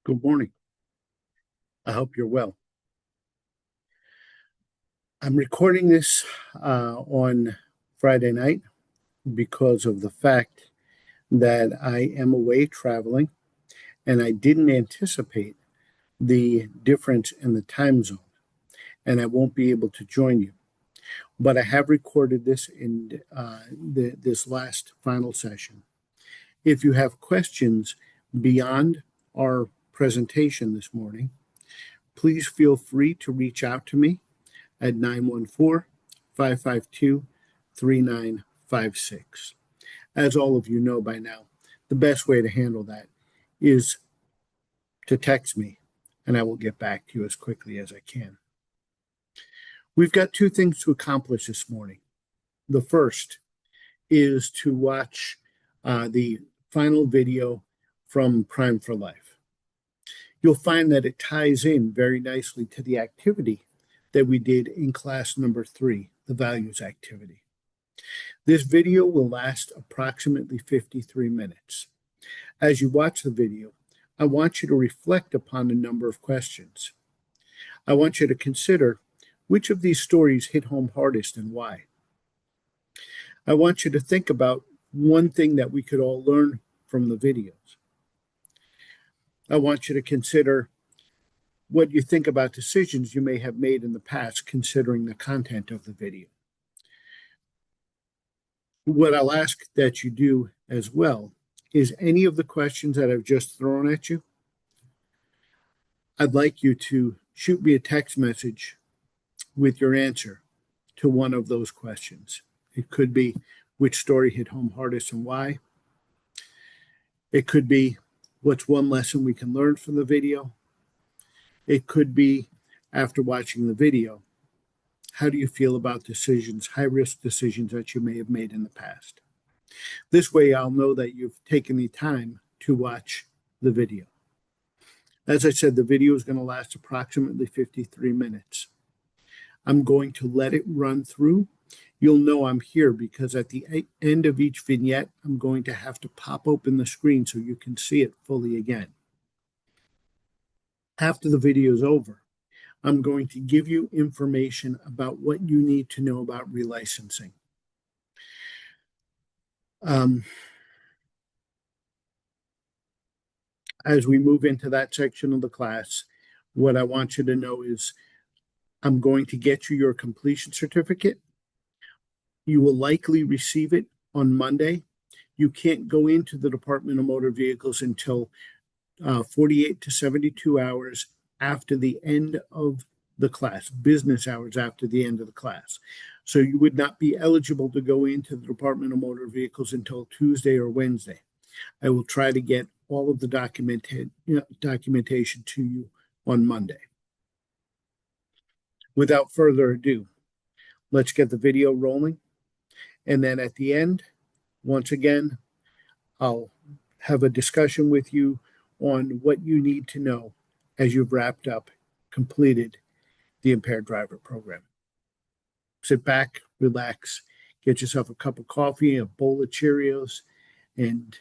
Good morning. I hope you're well. I'm recording this on Friday night because of the fact that I am away traveling and I didn't anticipate the difference in the time zone and I won't be able to join you. But I have recorded this in this last final session. If you have questions beyond our presentation this morning, please feel free to reach out to me at 914-552-3956. As all of you know by now, the best way to handle that is to text me, and I will get back to you as quickly as I can. We've got two things to accomplish this morning. The first is to watch the final video from Prime for Life. You'll find that it ties in very nicely to the activity that we did in class number 3, the values activity. This video will last approximately 53 minutes. As you watch the video, I want you to reflect upon a number of questions. I want you to consider which of these stories hit home hardest and why. I want you to think about one thing that we could all learn from the videos. I want you to consider what you think about decisions you may have made in the past considering the content of the video. What I'll ask that you do as well is any of the questions that I've just thrown at you, I'd like you to shoot me a text message with your answer to one of those questions. It could be which story hit home hardest and why. It could be what's one lesson we can learn from the video. It could be, after watching the video, how do you feel about decisions, high-risk decisions that you may have made in the past? This way, I'll know that you've taken the time to watch the video. As I said, the video is going to last approximately 53 minutes. I'm going to let it run through. You'll know I'm here because at the end of each vignette, I'm going to have to pop open the screen so you can see it fully again. After the video is over, I'm going to give you information about what you need to know about relicensing. As we move into that section of the class, what I want you to know is I'm going to get you your completion certificate. You will likely receive it on Monday. You can't go into the Department of Motor Vehicles until 48 to 72 hours after the end of the class, business hours after the end of the class. So you would not be eligible to go into the Department of Motor Vehicles until Tuesday or Wednesday. I will try to get all of the documentation to you on Monday. Without further ado, let's get the video rolling. And then at the end, once again, I'll have a discussion with you on what you need to know as you've wrapped up, completed the Impaired Driver Program. Sit back, relax, get yourself a cup of coffee, a bowl of Cheerios, and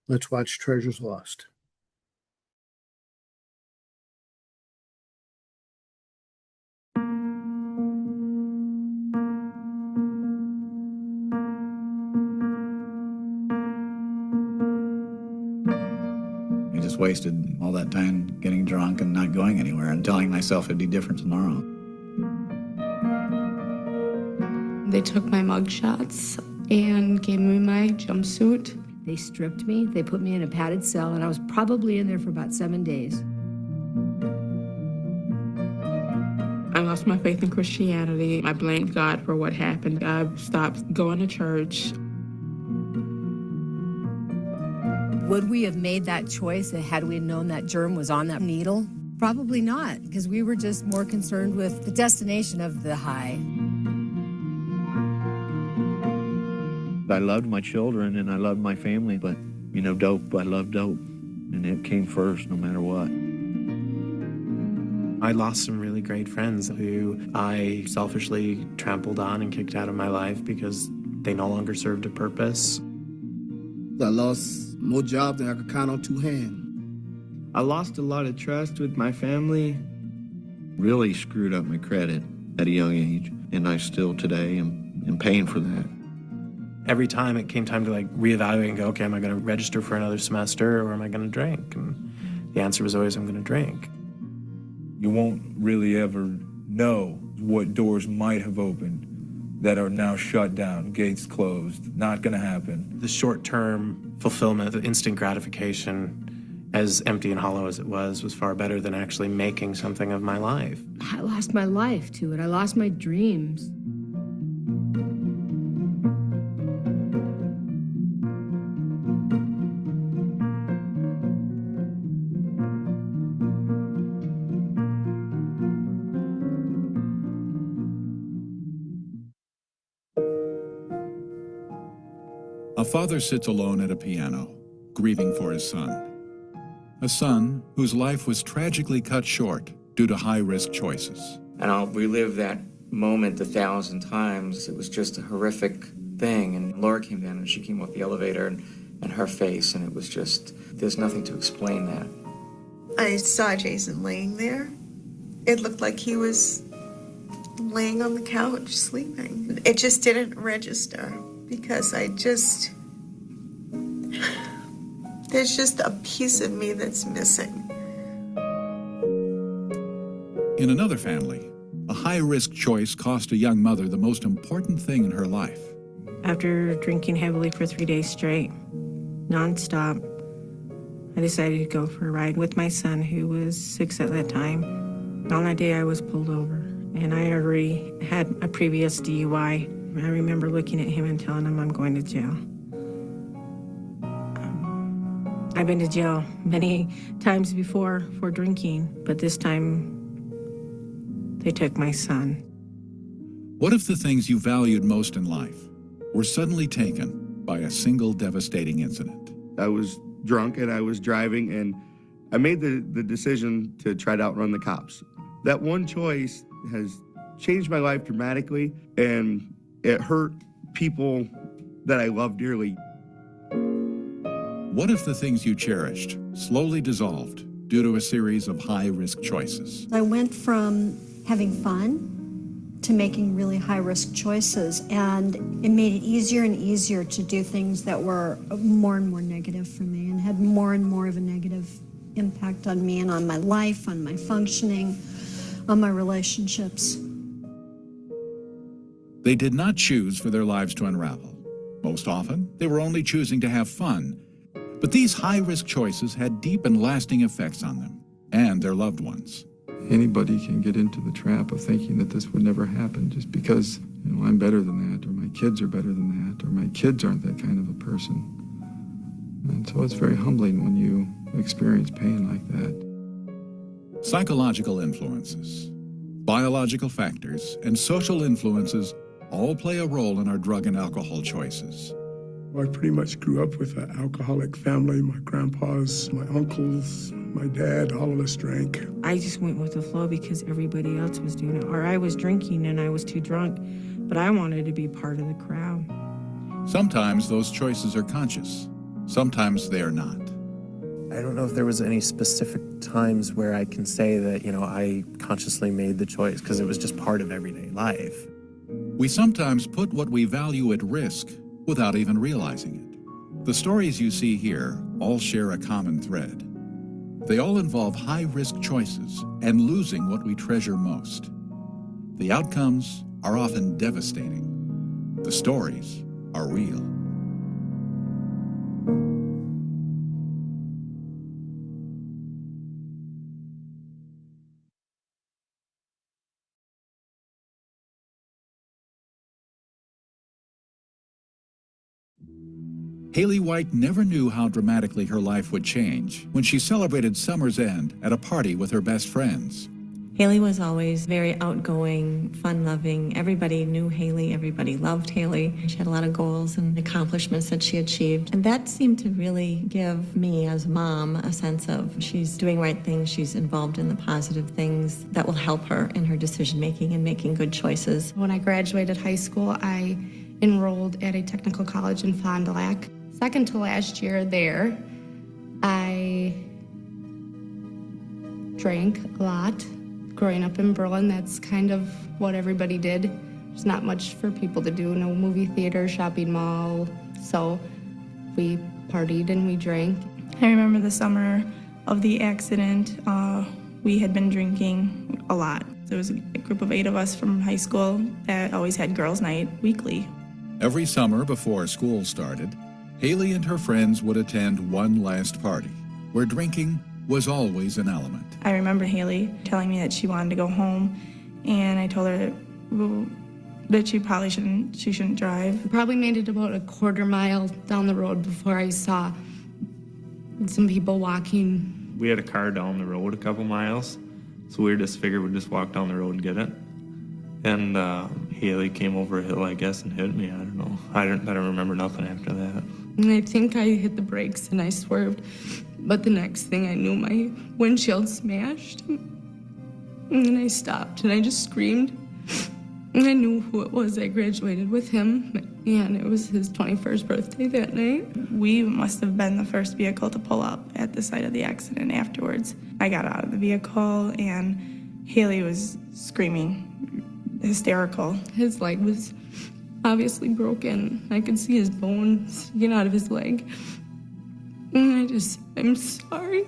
let's watch Treasures Lost. I just wasted all that time getting drunk and not going anywhere and telling myself it'd be different tomorrow. They took my mug shots and gave me my jumpsuit. They stripped me, they put me in a padded cell, and I was probably in there for about 7 days. I lost my faith in Christianity. I blamed God for what happened. I stopped going to church. Would we have made that choice had we known that germ was on that needle? Probably not, because we were just more concerned with the destination of the high. I loved my children and I loved my family, but, dope, I love dope. And it came first no matter what. I lost some really great friends who I selfishly trampled on and kicked out of my life because they no longer served a purpose. I lost more jobs than I could count on 2 hands. I lost a lot of trust with my family. Really screwed up my credit at a young age, and I still today am paying for that. Every time it came time to like reevaluate and go, okay, am I going to register for another semester or am I going to drink? And the answer was always, I'm going to drink. You won't really ever know what doors might have opened that are now shut down, gates closed, not going to happen. The short-term fulfillment, the instant gratification, as empty and hollow as it was far better than actually making something of my life. I lost my life to it. I lost my dreams. A father sits alone at a piano, grieving for his son. A son whose life was tragically cut short due to high-risk choices. And I'll relive that moment 1,000 times. It was just a horrific thing. And Laura came down and she came off the elevator and her face, and it was just, there's nothing to explain that. I saw Jason laying there. It looked like he was laying on the couch sleeping. It just didn't register because there's just a piece of me that's missing. In another family, a high-risk choice cost a young mother the most important thing in her life. After drinking heavily for 3 days straight, nonstop, I decided to go for a ride with my son, who was 6 at that time. On that day, I was pulled over, and I already had a previous DUI. I remember looking at him and telling him I'm going to jail. I've been to jail many times before for drinking, but this time they took my son. What if the things you valued most in life were suddenly taken by a single devastating incident? I was drunk and I was driving, and I made the decision to try to outrun the cops. That one choice has changed my life dramatically, and it hurt people that I love dearly. What if the things you cherished slowly dissolved due to a series of high-risk choices? I went from having fun to making really high-risk choices, and it made it easier and easier to do things that were more and more negative for me and had more and more of a negative impact on me and on my life, on my functioning, on my relationships. They did not choose for their lives to unravel. Most often, they were only choosing to have fun. But these high-risk choices had deep and lasting effects on them and their loved ones. Anybody can get into the trap of thinking that this would never happen just because, I'm better than that, or my kids are better than that, or my kids aren't that kind of a person. And so it's very humbling when you experience pain like that. Psychological influences, biological factors, and social influences all play a role in our drug and alcohol choices. I pretty much grew up with an alcoholic family. My grandpas, my uncles, my dad, all of us drank. I just went with the flow because everybody else was doing it. Or I was drinking and I was too drunk, but I wanted to be part of the crowd. Sometimes those choices are conscious. Sometimes they are not. I don't know if there was any specific times where I can say that, I consciously made the choice because it was just part of everyday life. We sometimes put what we value at risk without even realizing it. The stories you see here all share a common thread. They all involve high-risk choices and losing what we treasure most. The outcomes are often devastating. The stories are real. Haley White never knew how dramatically her life would change when she celebrated Summer's End at a party with her best friends. Haley was always very outgoing, fun-loving. Everybody knew Haley. Everybody loved Haley. She had a lot of goals and accomplishments that she achieved. And that seemed to really give me, as a mom, a sense of she's doing right things. She's involved in the positive things that will help her in her decision-making and making good choices. When I graduated high school, I enrolled at a technical college in Fond du Lac. Second to last year there, I drank a lot. Growing up in Berlin, that's kind of what everybody did. There's not much for people to do, no movie theater, shopping mall. So we partied and we drank. I remember the summer of the accident, we had been drinking a lot. There was a group of 8 of us from high school that always had girls' night weekly. Every summer before school started, Haley and her friends would attend one last party, where drinking was always an element. I remember Haley telling me that she wanted to go home, and I told her that she shouldn't drive. I probably made it about a quarter mile down the road before I saw some people walking. We had a car down the road a couple miles, so we just figured we'd just walk down the road and get it. And Haley came over a hill, I guess, and hit me. I don't know. I don't remember nothing after that. And I think I hit the brakes and I swerved. But the next thing I knew, my windshield smashed. And then I stopped and I just screamed. And I knew who it was. I graduated with him, and it was his 21st birthday that night. We must have been the first vehicle to pull up at the site of the accident afterwards. I got out of the vehicle, and Haley was screaming, hysterical. His leg was obviously broken. I could see his bones sticking out of his leg. And I'm sorry.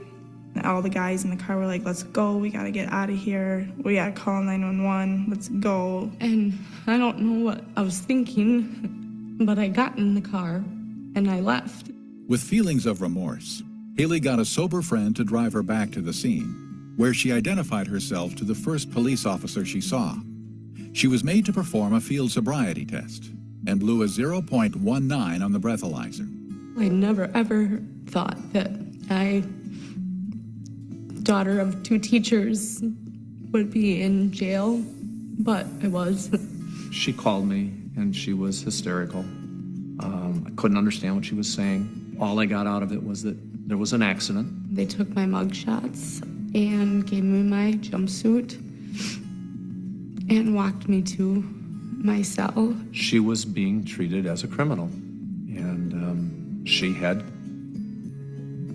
All the guys in the car were like, let's go, we gotta get out of here. We gotta call 911, let's go. And I don't know what I was thinking, but I got in the car and I left. With feelings of remorse, Haley got a sober friend to drive her back to the scene, where she identified herself to the first police officer she saw. She was made to perform a field sobriety test and blew a 0.19 on the breathalyzer. I never ever thought that daughter of 2 teachers would be in jail, but I was. She called me and she was hysterical. I couldn't understand what she was saying. All I got out of it was that there was an accident. They took my mug shots and gave me my jumpsuit and walked me to my cell. She was being treated as a criminal, and she had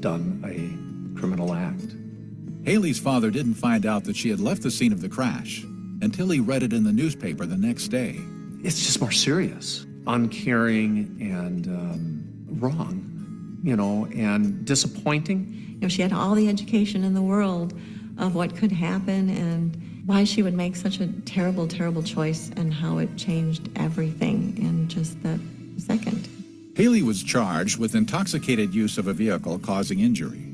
done a criminal act. Haley's father didn't find out that she had left the scene of the crash until he read it in the newspaper the next day. It's just more serious, uncaring and wrong, and disappointing. She had all the education in the world of what could happen and why she would make such a terrible, terrible choice and how it changed everything in just that second. Haley was charged with intoxicated use of a vehicle causing injury.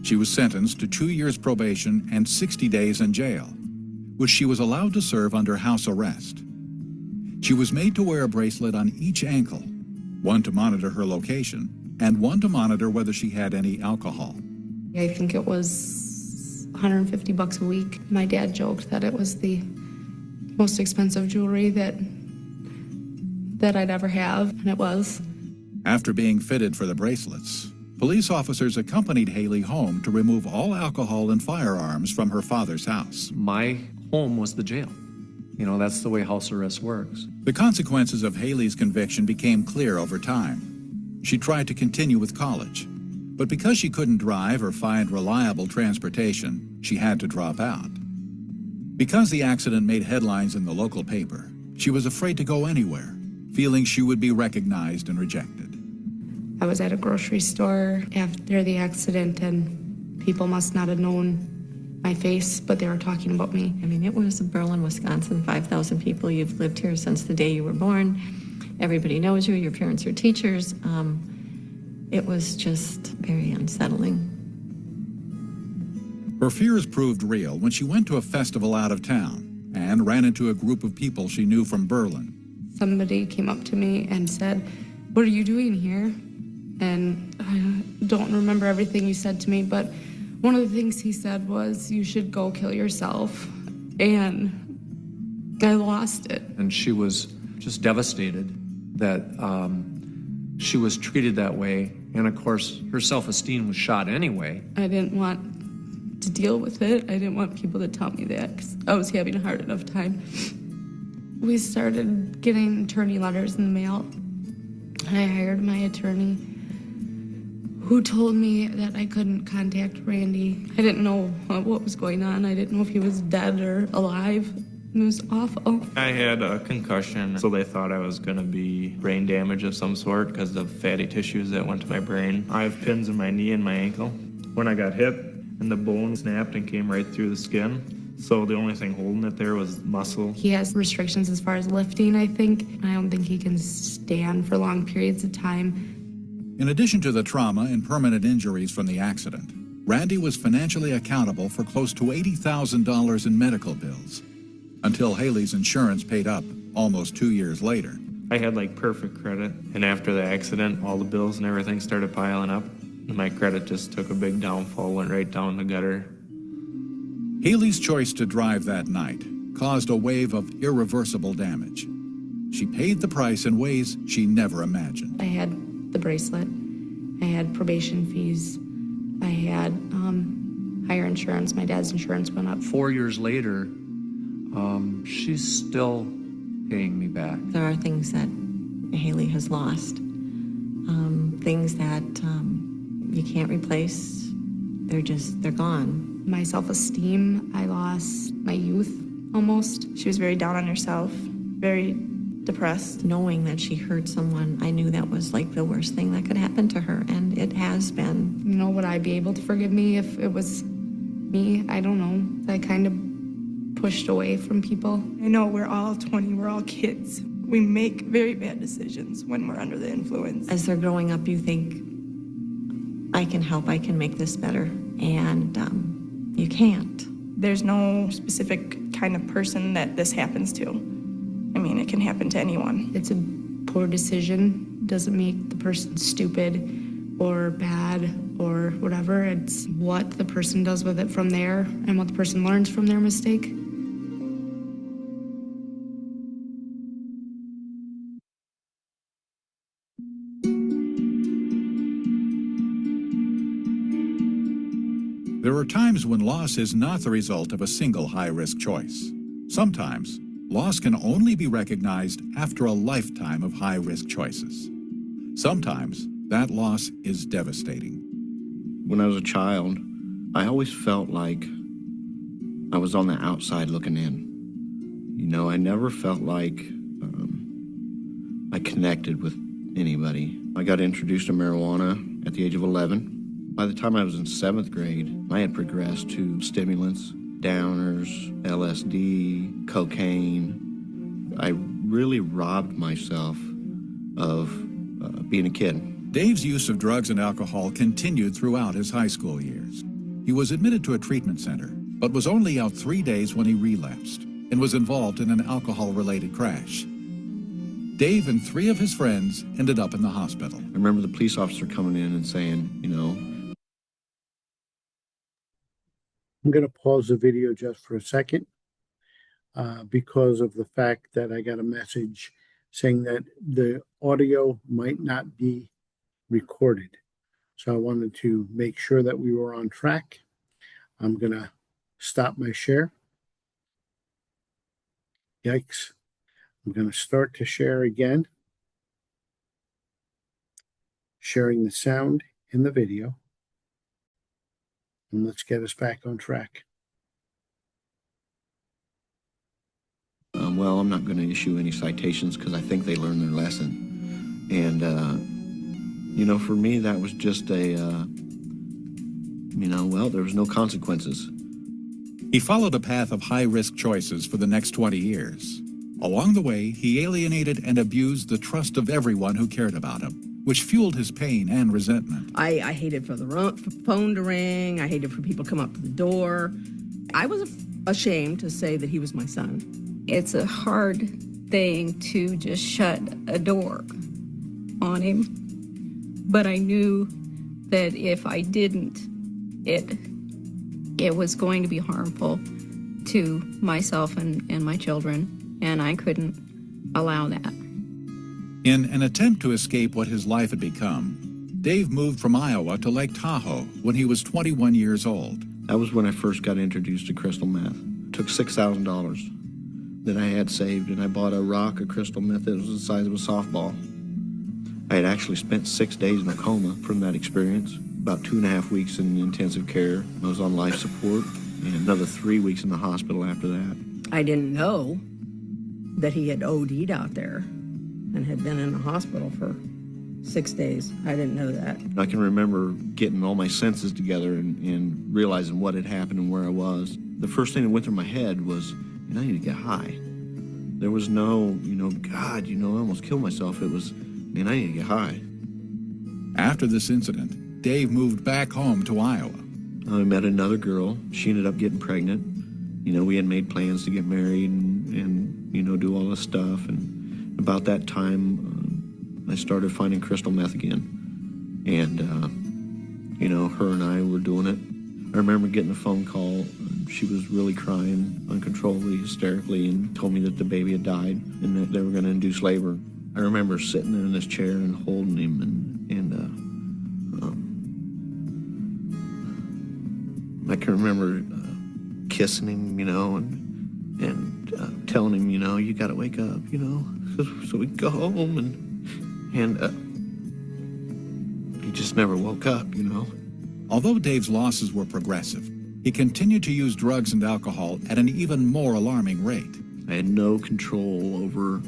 She was sentenced to 2 years probation and 60 days in jail, which she was allowed to serve under house arrest. She was made to wear a bracelet on each ankle, one to monitor her location and one to monitor whether she had any alcohol. I think it was $150 a week. My dad joked that it was the most expensive jewelry that I'd ever have, and it was. After being fitted for the bracelets, police officers accompanied Haley home to remove all alcohol and firearms from her father's house. My home was the jail. That's the way house arrest works. The consequences of Haley's conviction became clear over time. She tried to continue with college, but because she couldn't drive or find reliable transportation, she had to drop out. Because the accident made headlines in the local paper, she was afraid to go anywhere, feeling she would be recognized and rejected. I was at a grocery store after the accident, and people must not have known my face, but they were talking about me. I mean, it was Berlin, Wisconsin, 5,000 people. You've lived here since the day you were born. Everybody knows you. Your parents are teachers. It was just very unsettling. Her fears proved real when she went to a festival out of town and ran into a group of people she knew from Berlin. Somebody came up to me and said, "What are you doing here?" And I don't remember everything he said to me, but one of the things he said was, "You should go kill yourself." And I lost it. And she was just devastated that she was treated that way. And of course, her self-esteem was shot anyway. I didn't want to deal with it. I didn't want people to tell me that because I was having a hard enough time. We started getting attorney letters in the mail. I hired my attorney. who told me that I couldn't contact Randy. I didn't know what was going on. I didn't know if he was dead or alive. It was awful. I had a concussion, so they thought I was going to be brain damage of some sort because of fatty tissues that went to my brain. I have pins in my knee and my ankle. When I got hit, and the bone snapped and came right through the skin, so the only thing holding it there was muscle. He has restrictions as far as lifting, I think. I don't think he can stand for long periods of time. In addition to the trauma and permanent injuries from the accident, Randy was financially accountable for close to $80,000 in medical bills, until Haley's insurance paid up almost 2 years later. I had like perfect credit, and after the accident, all the bills and everything started piling up, and my credit just took a big downfall, went right down the gutter. Haley's choice to drive that night caused a wave of irreversible damage. She paid the price in ways she never imagined. I had the bracelet. I had probation fees. I had higher insurance. My dad's insurance went up. 4 years later, she's still paying me back. There are things that Haley has lost, things that you can't replace. They're gone. My self-esteem, I lost my youth almost. She was very down on herself, very depressed. Knowing that she hurt someone, I knew that was like the worst thing that could happen to her, and it has been. You know, would I be able to forgive me if it was me? I don't know. I kind of pushed away from people. I know we're all 20, we're all kids. We make very bad decisions when we're under the influence. As they're growing up, you think, I can help, I can make this better, and you can't. There's no specific kind of person that this happens to. I mean, it can happen to anyone. It's a poor decision. Doesn't make the person stupid or bad or whatever. It's what the person does with it from there and what the person learns from their mistake. There are times when loss is not the result of a single high-risk choice. Sometimes, loss can only be recognized after a lifetime of high-risk choices. Sometimes, that loss is devastating. When I was a child, I always felt like I was on the outside looking in. You know, I never felt like I connected with anybody. I got introduced to marijuana at the age of 11. By the time I was in 7th grade, I had progressed to stimulants, downers, LSD, cocaine. I really robbed myself of being a kid. Dave's use of drugs and alcohol continued throughout his high school years. He was admitted to a treatment center, but was only out 3 days when he relapsed and was involved in an alcohol-related crash. Dave and 3 of his friends ended up in the hospital. I remember the police officer coming in and saying, you know, I'm going to pause the video just for a second because of the fact that I got a message saying that the audio might not be recorded. So I wanted to make sure that we were on track. I'm going to stop my share. Yikes. I'm going to start to share again. Sharing the sound in the video. And let's get us back on track. Well, I'm not going to issue any citations because I think they learned their lesson. And, you know, for me, that was just a, well, there was no consequences. He followed a path of high-risk choices for the next 20 years. Along the way, he alienated and abused the trust of everyone who cared about him, which fueled his pain and resentment. I hated for the phone to ring. I hated for people to come up to the door. I was ashamed to say that he was my son. It's a hard thing to just shut a door on him. But I knew that if I didn't, it was going to be harmful to myself and my children, and I couldn't allow that. In an attempt to escape what his life had become, Dave moved from Iowa to Lake Tahoe when he was 21 years old. That was when I first got introduced to crystal meth. It took $6,000 that I had saved, and I bought a rock of crystal meth that was the size of a softball. I had actually spent 6 days in a coma from that experience, about 2.5 weeks in intensive care. I was on life support, and another 3 weeks in the hospital after that. I didn't know that he had OD'd out there and had been in the hospital for 6 days. I didn't know that. I can remember getting all my senses together and realizing what had happened and where I was. The first thing that went through my head was, I need to get high. There was no, God, I almost killed myself. It was, I need to get high. After this incident, Dave moved back home to Iowa. I met another girl. She ended up getting pregnant. We had made plans to get married and do all this stuff. And about that time, I started finding crystal meth again. And, her and I were doing it. I remember getting a phone call. She was really crying uncontrollably, hysterically, and told me that the baby had died and that they were going to induce labor. I remember sitting there in this chair and holding him and I can remember kissing him, and telling him, you got to wake up, so we'd go home and he just never woke up, Although Dave's losses were progressive, he continued to use drugs and alcohol at an even more alarming rate. I had no control over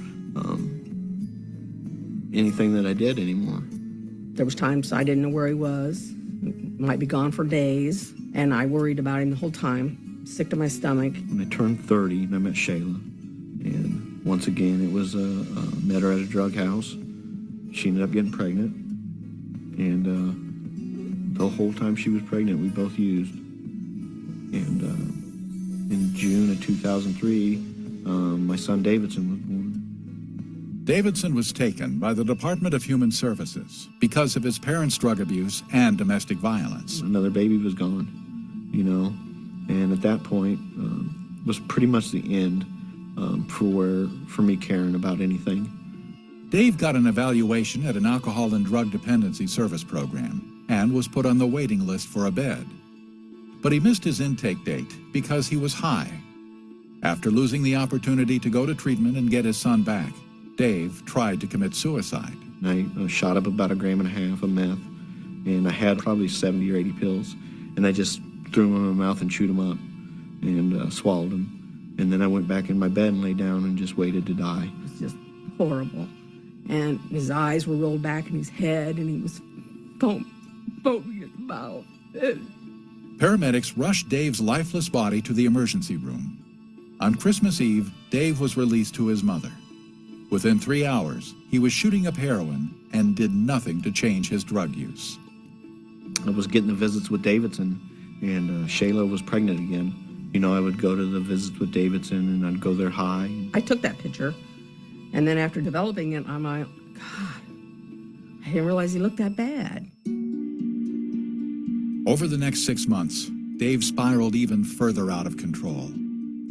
anything that I did anymore. There was times I didn't know where he was. He might be gone for days, and I worried about him the whole time, sick to my stomach. When I turned 30, I met Shayla, and once again, it was met her at a drug house. She ended up getting pregnant, and the whole time she was pregnant, we both used. And in June of 2003, my son Davidson was born. Davidson was taken by the Department of Human Services because of his parents' drug abuse and domestic violence. Another baby was gone, and at that point was pretty much the end for me caring about anything. Dave got an evaluation at an alcohol and drug dependency service program and was put on the waiting list for a bed. But he missed his intake date because he was high. After losing the opportunity to go to treatment and get his son back, Dave tried to commit suicide. I shot up about 1.5 grams of meth, and I had probably 70 or 80 pills, and I just threw them in my mouth and chewed them up and swallowed them. And then I went back in my bed and lay down and just waited to die. It was just horrible. And his eyes were rolled back in his head, and he was foaming at the mouth. Paramedics rushed Dave's lifeless body to the emergency room. On Christmas Eve, Dave was released to his mother. Within 3 hours, he was shooting up heroin and did nothing to change his drug use. I was getting the visits with Davidson, and Shayla was pregnant again. I would go to the visits with Davidson, and I'd go there high. I took that picture, and then after developing it, I'm like, God, I didn't realize he looked that bad. Over the next 6 months, Dave spiraled even further out of control.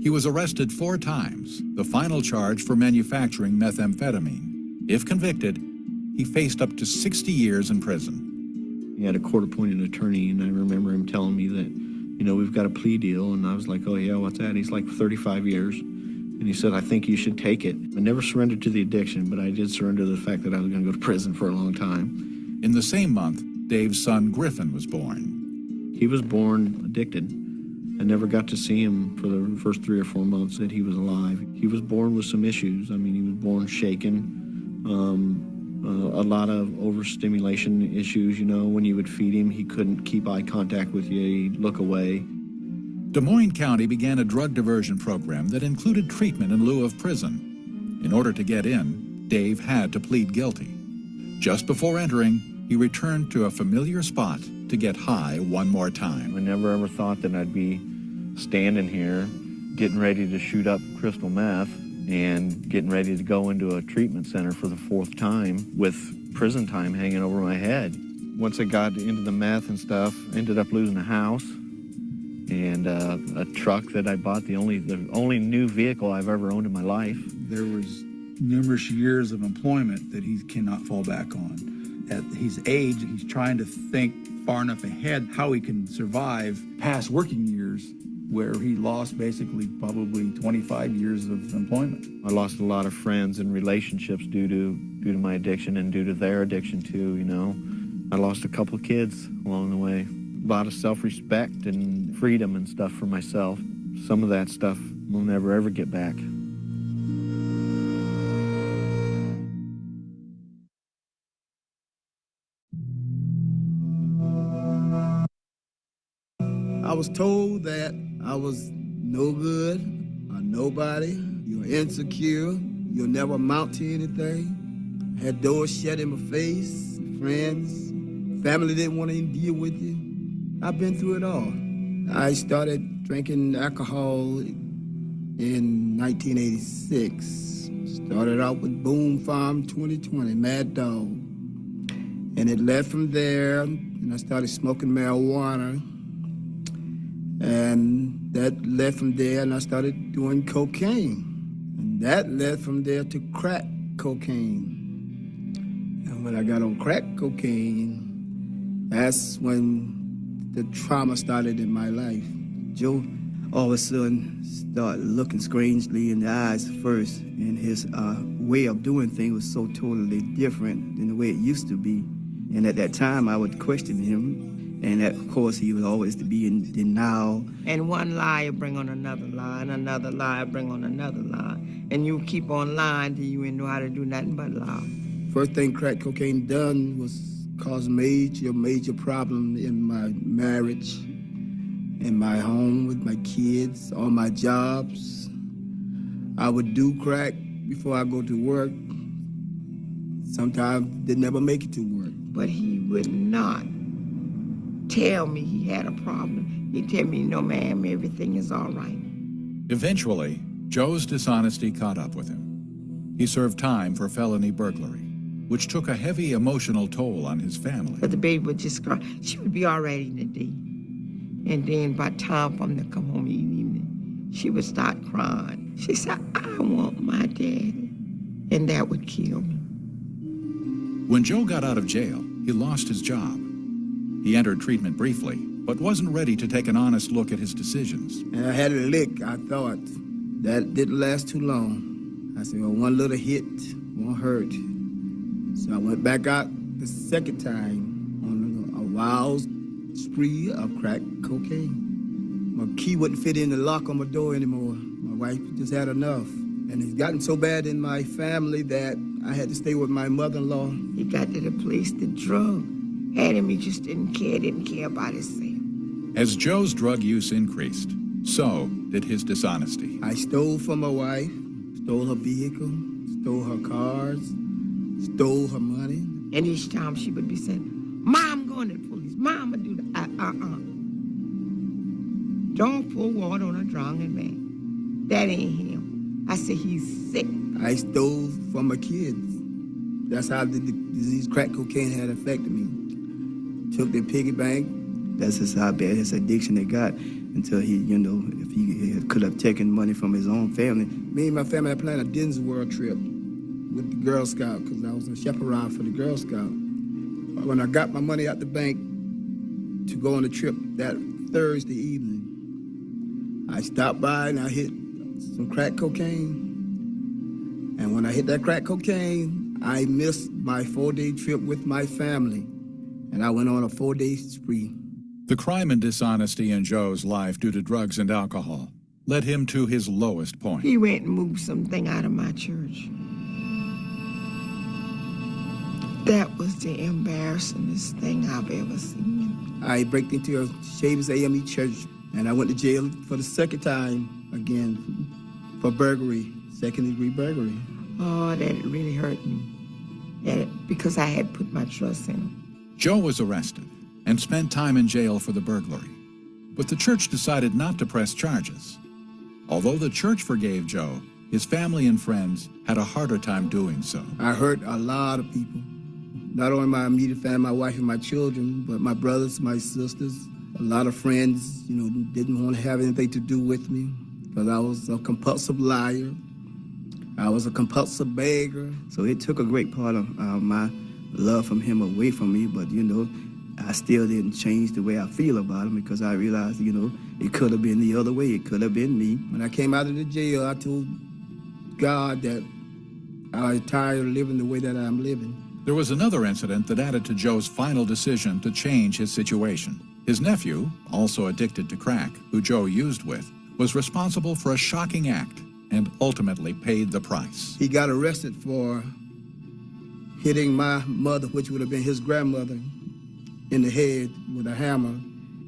He was arrested 4 times, the final charge for manufacturing methamphetamine. If convicted, he faced up to 60 years in prison. He had a court-appointed attorney, and I remember him telling me that, we've got a plea deal, and I was like, oh yeah, what's that? He's like, 35 years. And he said, I think you should take it. I never surrendered to the addiction, but I did surrender to the fact that I was going to go to prison for a long time. In the same month, Dave's son Griffin was born. He was born addicted. I never got to see him for the first 3 or 4 months that he was alive. He was born with some issues. He was born shaken, a lot of overstimulation issues. When you would feed him, he couldn't keep eye contact with you. He'd look away. Des Moines County began a drug diversion program that included treatment in lieu of prison. In order to get in, Dave had to plead guilty. Just before entering, he returned to a familiar spot to get high one more time. I never ever thought that I'd be standing here getting ready to shoot up crystal meth and getting ready to go into a treatment center for the 4th time with prison time hanging over my head. Once I got into the meth and stuff, I ended up losing a house and a truck that I bought, the only new vehicle I've ever owned in my life. There was numerous years of employment that he cannot fall back on. At his age, he's trying to think far enough ahead how he can survive past working years where he lost basically probably 25 years of employment. I lost a lot of friends and relationships due to my addiction and due to their addiction too, you know. I lost a couple of kids along the way. A lot of self-respect and freedom and stuff for myself. Some of that stuff will never ever get back. I was told that I was no good, a nobody, you're insecure, you'll never amount to anything. I had doors shut in my face, friends, family didn't want to even deal with you. I've been through it all. I started drinking alcohol in 1986. Started out with Boom Farm 2020, Mad Dog. And it led from there, and I started smoking marijuana. And that led from there, and I started doing cocaine. And that led from there to crack cocaine. And when I got on crack cocaine, that's when the trauma started in my life. Joe all of a sudden started looking strangely in the eyes first, and his way of doing things was so totally different than the way it used to be. And at that time, I would question him. And of course, he would always be in denial. And one lie bring on another lie, and another lie bring on another lie. And you keep on lying till you ain't know how to do nothing but lie. First thing crack cocaine done was cause major problem in my marriage, in my home with my kids, on my jobs. I would do crack before I go to work. Sometimes they never make it to work. But he would not tell me he had a problem. He'd tell me, no, ma'am, everything is all right. Eventually, Joe's dishonesty caught up with him. He served time for felony burglary, which took a heavy emotional toll on his family. But the baby would just cry. She would be all right in the day. And then by the time for him to come home in the evening, she would start crying. She said, I want my daddy. And that would kill me. When Joe got out of jail, he lost his job. He entered treatment briefly, but wasn't ready to take an honest look at his decisions. And I had a lick, I thought. That didn't last too long. I said, well, one little hit won't hurt. So I went back out the second time on a wild spree of crack cocaine. My key wouldn't fit in the lock on my door anymore. My wife just had enough. And it's gotten so bad in my family that I had to stay with my mother-in-law. He got to the place the drug had him. He just didn't care about himself. As Joe's drug use increased, so did his dishonesty. I stole from my wife, stole her vehicle, stole her cars, stole her money. And each time she would be saying, Mom, I'm going to the police. Mom, I do that. Don't pour water on a drowning man. That ain't him. I said, he's sick. I stole from my kids. That's how the disease crack cocaine had affected me. Took their piggy bank. That's just how bad his addiction had got until he, if he could have taken money from his own family. Me and my family had planned a Disney World trip with the Girl Scout because I was a chaperone for the Girl Scout. When I got my money out the bank to go on the trip that Thursday evening, I stopped by and I hit some crack cocaine. And when I hit that crack cocaine, I missed my 4-day trip with my family. And I went on a 4-day spree. The crime and dishonesty in Joe's life due to drugs and alcohol led him to his lowest point. He went and moved something out of my church. That was the embarrassingest thing I've ever seen. I broke into a Shavers AME church, and I went to jail for the second time again for burglary, second-degree burglary. Oh, that really hurt me. Because I had put my trust in him. Joe was arrested and spent time in jail for the burglary, but the church decided not to press charges. Although the church forgave Joe, his family and friends had a harder time doing so. I hurt a lot of people, not only my immediate family, my wife and my children, but my brothers, my sisters. A lot of friends, didn't want to have anything to do with me because I was a compulsive liar. I was a compulsive beggar. So it took a great part of my love from him away from me, but I I still didn't change the way I feel about him because I realized, it could have been the other way. It could have been me. When I came out of the jail, I told God that I was tired of living the way that I'm living. There was another incident that added to Joe's final decision to change his situation. His nephew, also addicted to crack, who Joe used with, was responsible for a shocking act and ultimately paid the price. He got arrested for hitting my mother, which would have been his grandmother, in the head with a hammer,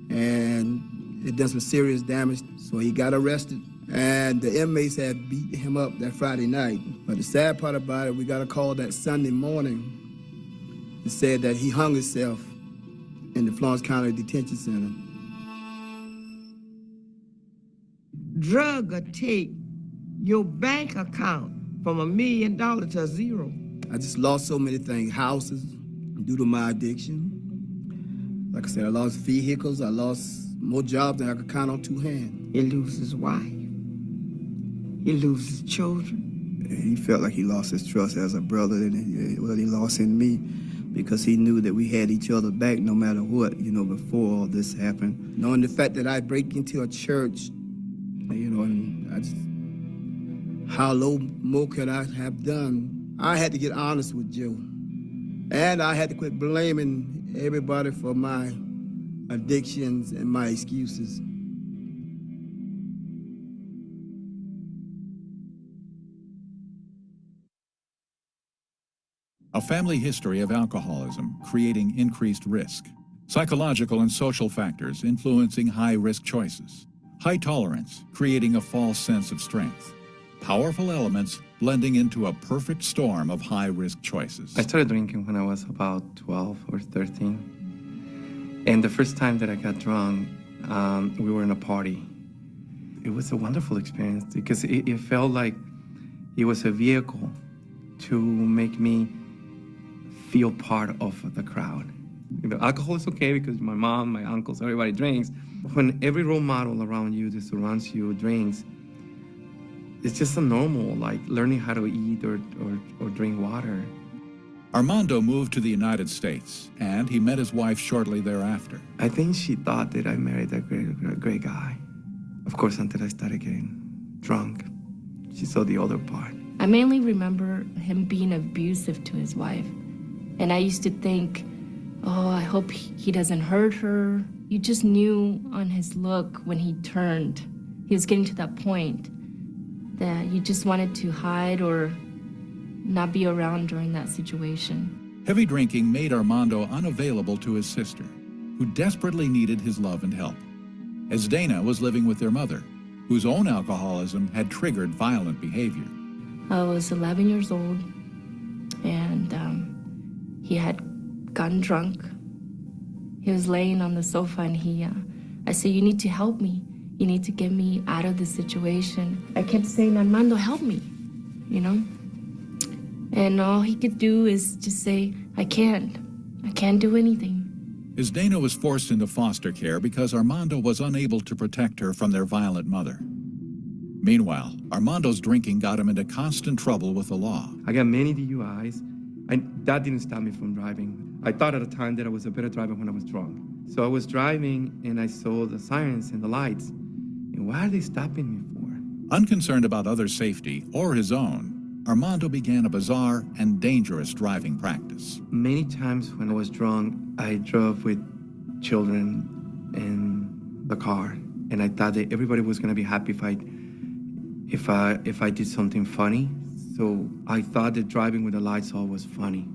and it done some serious damage. So he got arrested, and the inmates had beat him up that Friday night. But the sad part about it, we got a call that Sunday morning. It said that he hung himself in the Florence County Detention Center. Drug will take your bank account from $1 million to 0. I just lost so many things, houses, due to my addiction. Like I said, I lost vehicles, I lost more jobs than I could count on 2 hands. He loses his wife. He loses children. He felt like he lost his trust as a brother, and he lost in me because he knew that we had each other back no matter what, before all this happened. Knowing the fact that I break into a church, and I just, how low more could I have done? I had to get honest with Joe. And I had to quit blaming everybody for my addictions and my excuses. A family history of alcoholism creating increased risk. Psychological and social factors influencing high-risk choices. High tolerance creating a false sense of strength. Powerful elements blending into a perfect storm of high-risk choices. I started drinking when I was about 12 or 13. And the first time that I got drunk, we were in a party. It was a wonderful experience because it felt like it was a vehicle to make me feel part of the crowd. Alcohol is okay because my mom, my uncles, everybody drinks. When every role model around you that surrounds you drinks, it's just a normal, like learning how to eat or drink water. Armando moved to the United States, and he met his wife shortly thereafter. I think she thought that I married a great guy. Of course, until I started getting drunk, she saw the other part. I mainly remember him being abusive to his wife. And I used to think, oh, I hope he doesn't hurt her. You just knew on his look when he turned, he was getting to that point that you just wanted to hide or not be around during that situation. Heavy drinking made Armando unavailable to his sister, who desperately needed his love and help, as Dana was living with their mother, whose own alcoholism had triggered violent behavior. I was 11 years old, and he had gotten drunk. He was laying on the sofa, and I said, you need to help me. You need to get me out of this situation. I kept saying, Armando, help me, And all he could do is just say, I can't do anything. As Dana was forced into foster care because Armando was unable to protect her from their violent mother. Meanwhile, Armando's drinking got him into constant trouble with the law. I got many DUIs. That didn't stop me from driving. I thought at the time that I was a better driver when I was drunk. So I was driving and I saw the sirens and the lights. And why are they stopping me for? Unconcerned about others' safety or his own, Armando began a bizarre and dangerous driving practice. Many times when I was drunk, I drove with children in the car. And I thought that everybody was going to be happy if I did something funny. So I thought that driving with the lights off was funny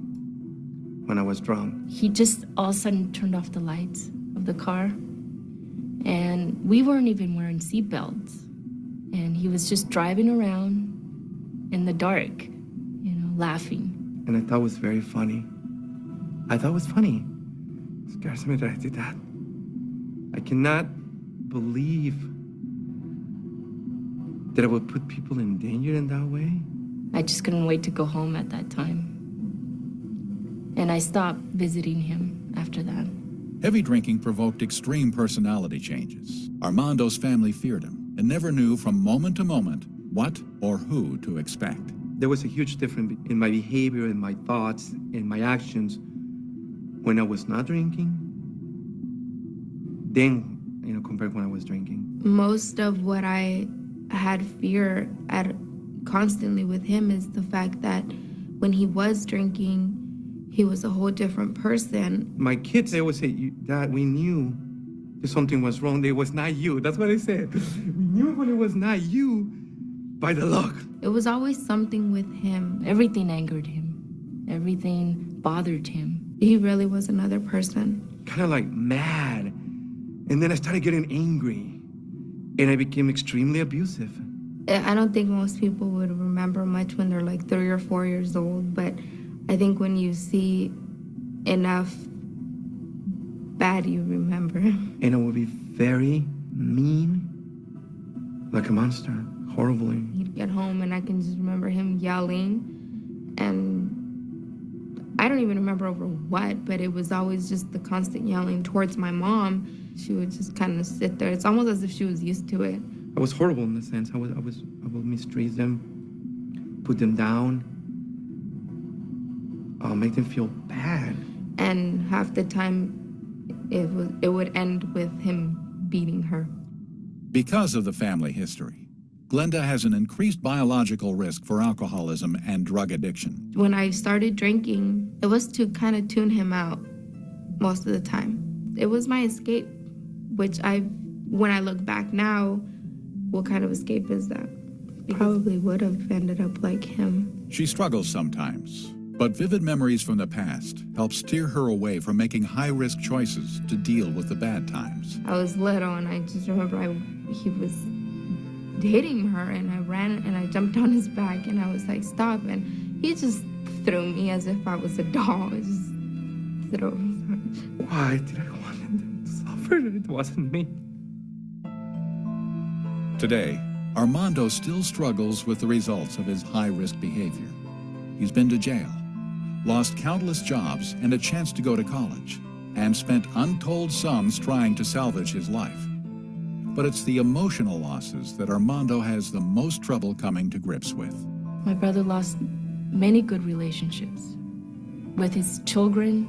when I was drunk. He just all of a sudden turned off the lights of the car, and we weren't even wearing seatbelts. And he was just driving around in the dark, laughing. And I thought it was very funny. I thought it was funny. It scares me that I did that. I cannot believe that I would put people in danger in that way. I just couldn't wait to go home at that time. And I stopped visiting him after that. Heavy drinking provoked extreme personality changes. Armando's family feared him and never knew from moment to moment what or who to expect. There was a huge difference in my behavior and my thoughts and my actions when I was not drinking then, compared when I was drinking. Most of what I had fear at constantly with him is the fact that when he was drinking, he was a whole different person. My kids, they always say, Dad, we knew that something was wrong. It was not you. That's what I said. We knew when it was not you by the look. It was always something with him. Everything angered him. Everything bothered him. He really was another person. Kind of like mad. And then I started getting angry. And I became extremely abusive. I don't think most people would remember much when they're like 3 or 4 years old, but I think when you see enough bad, you remember. And I would be very mean, like a monster, horribly. He'd get home and I can just remember him yelling, and I don't even remember over what, but it was always just the constant yelling towards my mom. She would just kind of sit there. It's almost as if she was used to it. I was horrible in the sense I would mistreat them, put them down, make them feel bad. And half the time, it would end with him beating her. Because of the family history, Glenda has an increased biological risk for alcoholism and drug addiction. When I started drinking, it was to kind of tune him out most of the time. It was my escape, which when I look back now, what kind of escape is that? Probably would have ended up like him. She struggles sometimes, but vivid memories from the past help steer her away from making high-risk choices to deal with the bad times. I was little, and I just remember he was hitting her, and I ran and I jumped on his back, and I was like, stop, and he just threw me as if I was a doll. I just threw me. Why did I want him to suffer? It wasn't me. Today, Armando still struggles with the results of his high-risk behavior. He's been to jail, lost countless jobs and a chance to go to college, and spent untold sums trying to salvage his life. But it's the emotional losses that Armando has the most trouble coming to grips with. My brother lost many good relationships with his children,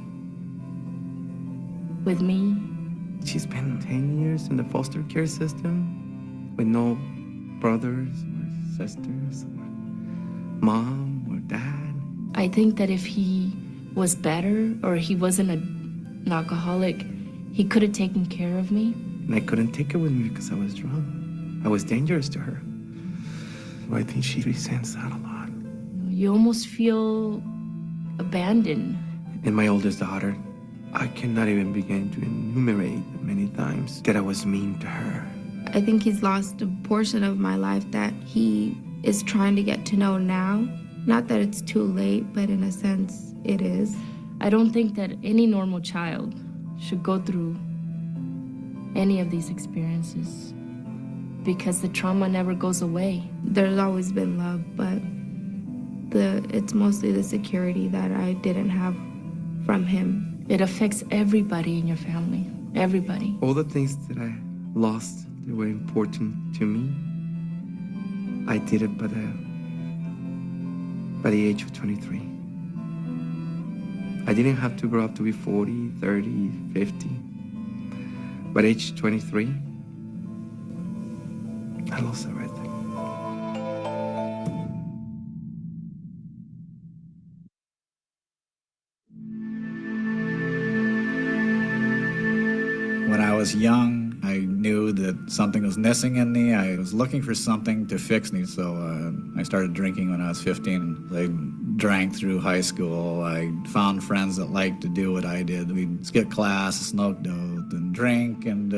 with me. She spent 10 years in the foster care system with no brothers or sisters or mom or dad. I think that if he was better or he wasn't an alcoholic, he could have taken care of me. And I couldn't take it with me because I was drunk. I was dangerous to her. I think she resents that a lot. You almost feel abandoned. And my oldest daughter, I cannot even begin to enumerate the many times that I was mean to her. I think he's lost a portion of my life that he is trying to get to know now. Not that it's too late, but in a sense, it is. I don't think that any normal child should go through any of these experiences because the trauma never goes away. There's always been love, but it's mostly the security that I didn't have from him. It affects everybody in your family, everybody. All the things that I lost that were important to me, I did it by the age of 23. I didn't have to grow up to be 40, 30, 50. By age 23, I lost everything. When I was young, I knew that something was missing in me. I was looking for something to fix me, so I started drinking when I was 15. I drank through high school. I found friends that liked to do what I did. We'd skip class, smoke dope, and drink, and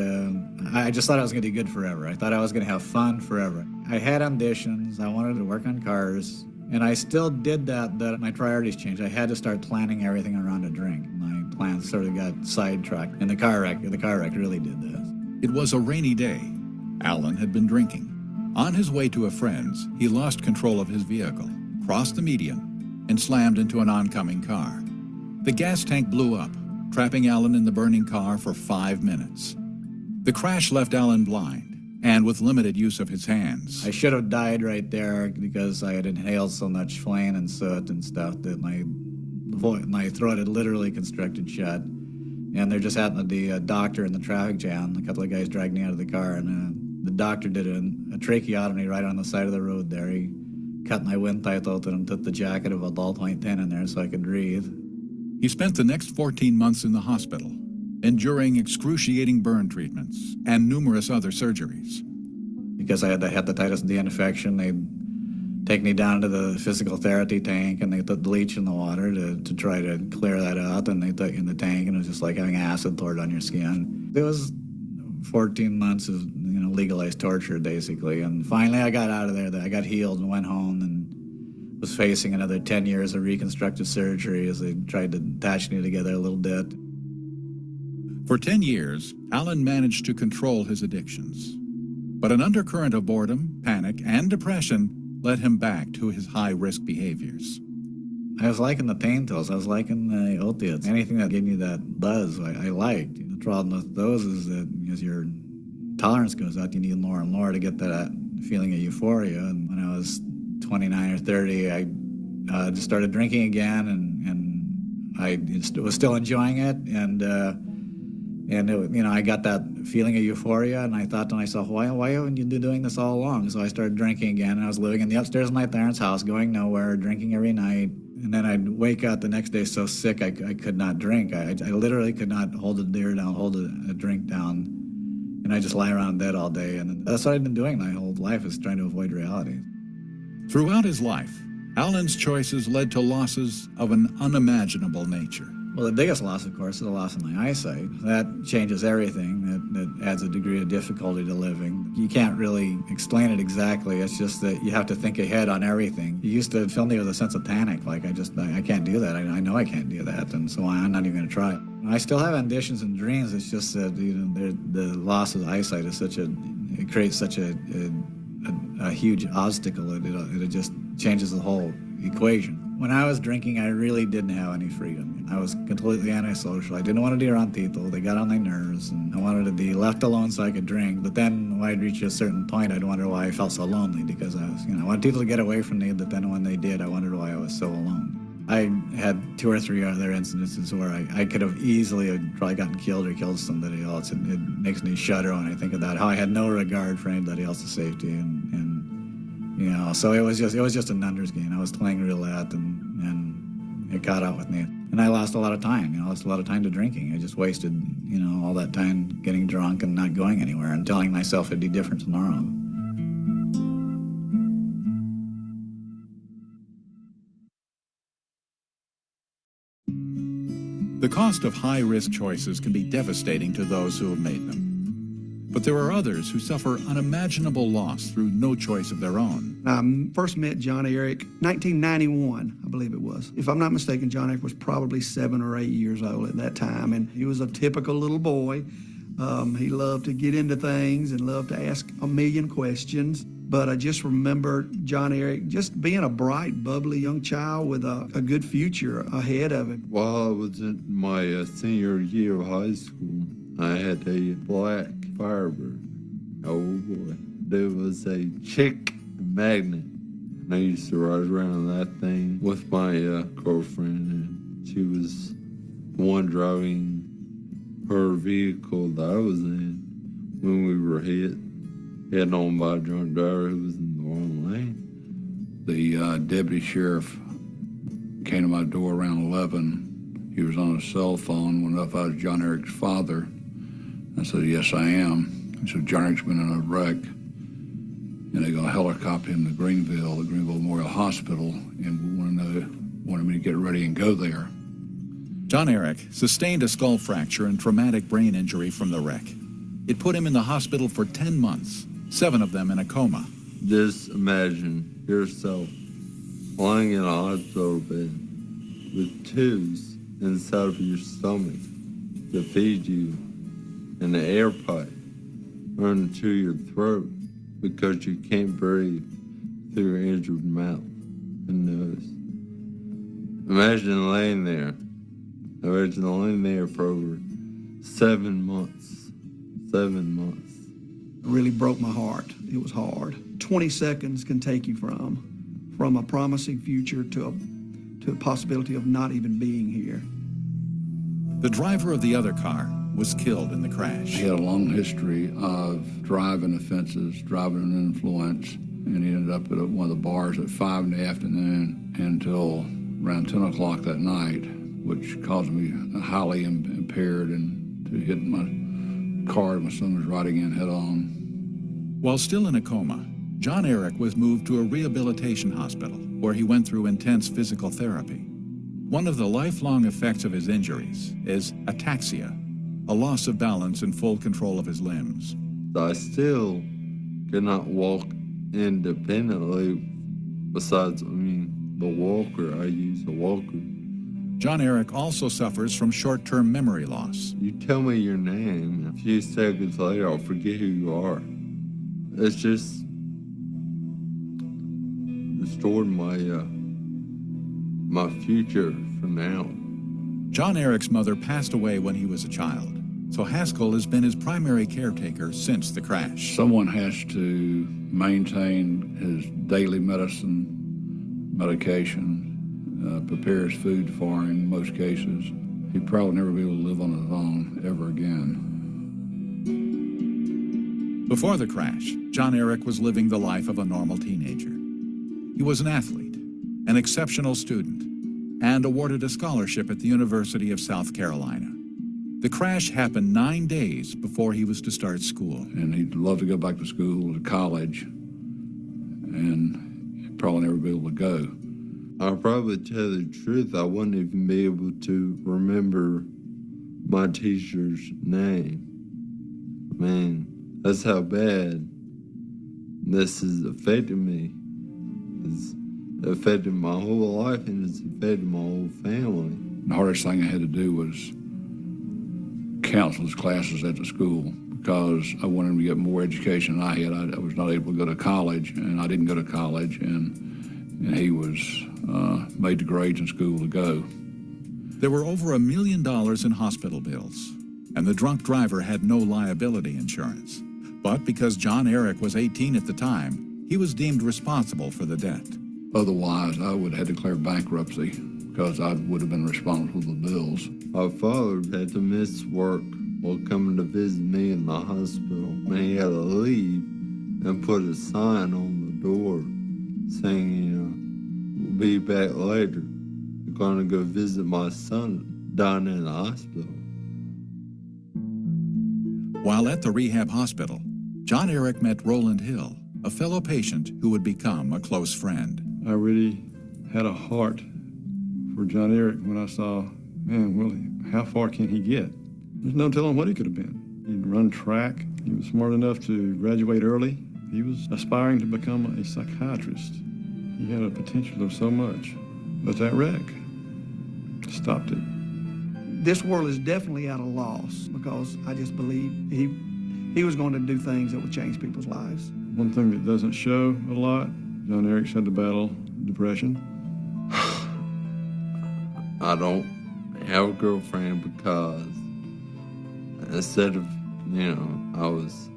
I just thought I was going to be good forever. I thought I was going to have fun forever. I had ambitions. I wanted to work on cars, and I still did that, but my priorities changed. I had to start planning everything around a drink. My plans sort of got sidetracked, and the car wreck really did this. It was a rainy day. Alan had been drinking. On his way to a friend's, he lost control of his vehicle, crossed the median, and slammed into an oncoming car. The gas tank blew up, trapping Alan in the burning car for 5 minutes. The crash left Alan blind and with limited use of his hands. I should have died right there because I had inhaled so much flame and soot and stuff that my throat had literally constricted shut. And there just happened to be a doctor in the traffic jam. A couple of guys dragged me out of the car, and the doctor did a tracheotomy right on the side of the road there. He cut my windpipe open and put the jacket of a ballpoint pen in there so I could breathe. He spent the next 14 months in the hospital, enduring excruciating burn treatments and numerous other surgeries. Because I had the hepatitis D infection, they'd take me down to the physical therapy tank, and they put bleach in the water to try to clear that out, and they took you in the tank, and it was just like having acid poured on your skin. It was 14 months of legalized torture, basically. And finally I got out of there. I got healed and went home and was facing another 10 years of reconstructive surgery as they tried to attach me together a little bit. For 10 years, Alan managed to control his addictions. But an undercurrent of boredom, panic, and depression led him back to his high-risk behaviors. I was liking the pain pills. I was liking the opiates. Anything that gave me that buzz, I liked. The problem with those is that as your tolerance goes up, you need more and more to get that feeling of euphoria. And when I was 29 or 30, I just started drinking again, and I was still enjoying it. And it, I got that feeling of euphoria, and I thought to myself, why haven't you been doing this all along? So I started drinking again, and I was living in the upstairs of my parents' house, going nowhere, drinking every night. And then I'd wake up the next day so sick I could not drink. I literally could not hold a beer down, hold a drink down, and I just lie around in bed all day. And that's what I've been doing my whole life, is trying to avoid reality. Throughout his life, Alan's choices led to losses of an unimaginable nature. Well, the biggest loss, of course, is the loss of my eyesight. That changes everything. That adds a degree of difficulty to living. You can't really explain it exactly. It's just that you have to think ahead on everything. You used to fill me with a sense of panic, like I can't do that. I know I can't do that, and so I'm not even going to try it. I still have ambitions and dreams. It's just that the loss of eyesight is it creates such a huge obstacle. It just changes the whole equation. When I was drinking, I really didn't have any freedom. I was completely antisocial. I didn't want to be around people. They got on my nerves, and I wanted to be left alone so I could drink. But then when I'd reach a certain point, I'd wonder why I felt so lonely, because I wanted people to get away from me, but then when they did, I wondered why I was so alone. I had 2 or 3 other incidences where I could have easily probably gotten killed or killed somebody else. It makes me shudder when I think of that, how I had no regard for anybody else's safety. So it was just a numbers game. I was playing roulette, and it caught out with me. And I lost a lot of time. I lost a lot of time to drinking. I just wasted, all that time getting drunk and not going anywhere and telling myself it'd be different tomorrow. The cost of high-risk choices can be devastating to those who have made them. But there are others who suffer unimaginable loss through no choice of their own. I first met John Eric 1991, I believe it was. If I'm not mistaken, John Eric was probably 7 or 8 years old at that time, and he was a typical little boy. He loved to get into things and loved to ask a million questions. But I just remember John Eric just being a bright, bubbly young child with a good future ahead of him. While I was in my senior year of high school, I had a black Firebird. Oh boy. There was a chick magnet. And I used to ride around that thing with my girlfriend, and she was the one driving her vehicle that I was in when we were hit on by a drunk driver who was in the wrong lane. The deputy sheriff came to my door around 11. He was on his cell phone, went up, I was John Eric's father. I said, yes, I am. He said, John Eric's been in a wreck, and they're going to helicopter him to Greenville, the Greenville Memorial Hospital, and wanted me to get ready and go there. John Eric sustained a skull fracture and traumatic brain injury from the wreck. It put him in the hospital for 10 months, 7 of them in a coma. Just imagine yourself lying in a hospital bed with tubes inside of your stomach to feed you, and the air pipe running to your throat because you can't breathe through your injured mouth and nose. Imagine laying there for over 7 months. 7 months. It really broke my heart. It was hard. 20 seconds can take you from a promising future to a possibility of not even being here. The driver of the other car was killed in the crash. He had a long history of driving offenses, driving under influence, and he ended up at one of the bars at 5 in the afternoon until around 10 o'clock that night, which caused me highly impaired and to hit my car my son was riding in head on. While still in a coma, John Eric was moved to a rehabilitation hospital where he went through intense physical therapy. One of the lifelong effects of his injuries is ataxia, a loss of balance and full control of his limbs. I still cannot walk independently. Besides, the walker, I use a walker. John Eric also suffers from short-term memory loss. You tell me your name, a few seconds later, I'll forget who you are. It's just restored my future for now. John Eric's mother passed away when he was a child, so Haskell has been his primary caretaker since the crash. Someone has to maintain his daily medication, prepare his food for him in most cases. He'd probably never be able to live on his own ever again. Before the crash, John Eric was living the life of a normal teenager. He was an athlete, an exceptional student, and awarded a scholarship at the University of South Carolina. The crash happened 9 days before he was to start school. And he'd love to go back to school, to college, and he'd probably never be able to go. I'll probably tell the truth, I wouldn't even be able to remember my teacher's name. Man, that's how bad this is affecting me. It's affected my whole life and it's affected my whole family. The hardest thing I had to do was cancel his classes at the school because I wanted him to get more education than I had. I was not able to go to college, and I didn't go to college, and he was made the grades in school to go. There were over $1 million in hospital bills, and the drunk driver had no liability insurance. But because John Eric was 18 at the time, he was deemed responsible for the debt. Otherwise, I would have declared bankruptcy because I would have been responsible for the bills. My father had to miss work while coming to visit me in the hospital. And he had to leave and put a sign on the door saying, we'll be back later. We're going to go visit my son down in the hospital. While at the rehab hospital, John Eric met Roland Hill, a fellow patient who would become a close friend. I really had a heart for John Eric when I saw, man, Willie, how far can he get? There's no telling what he could have been. He'd run track. He was smart enough to graduate early. He was aspiring to become a psychiatrist. He had a potential of so much, but that wreck stopped it. This world is definitely at a loss because I just believe he was going to do things that would change people's lives. One thing that doesn't show a lot, John Eric's had to battle depression. I don't have a girlfriend because instead of, I was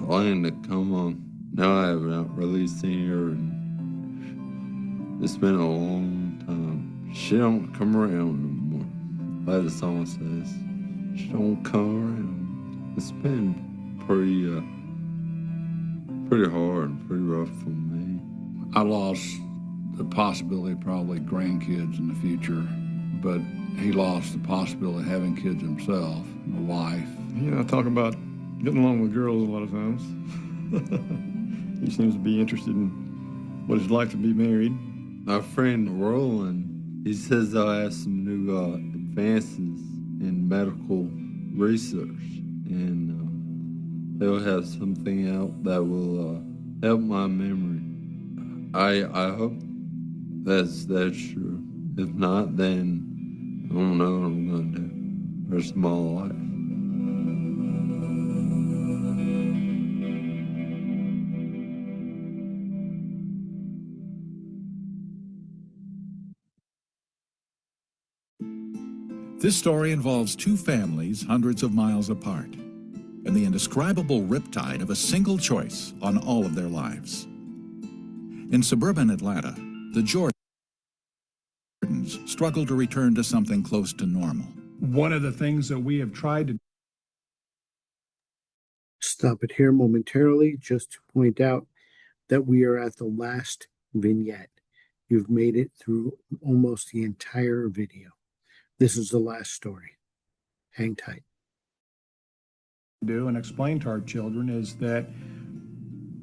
wanting to come on. Now I haven't really seen her and it's been a long time. She don't come around no more. Like the song says, she don't come around. It's been pretty hard and pretty rough for me. I lost the possibility of probably grandkids in the future, but he lost the possibility of having kids himself, a wife. I talk about getting along with girls a lot of times. He seems to be interested in what it's like to be married. My friend Roland, he says they'll have some new advances in medical research, and they'll have something out that will help my memory. I hope that's true. If not, then I don't know what I'm going to do the rest of my life. This story involves two families hundreds of miles apart and the indescribable riptide of a single choice on all of their lives. In suburban Atlanta, the Jordans Flames struggle to return to something close to normal. One of the things that we have tried to Stop it here momentarily just to point out that we are at the last vignette. You've made it through almost the entire video. This is the last story. Hang tight. do and explain to our children is that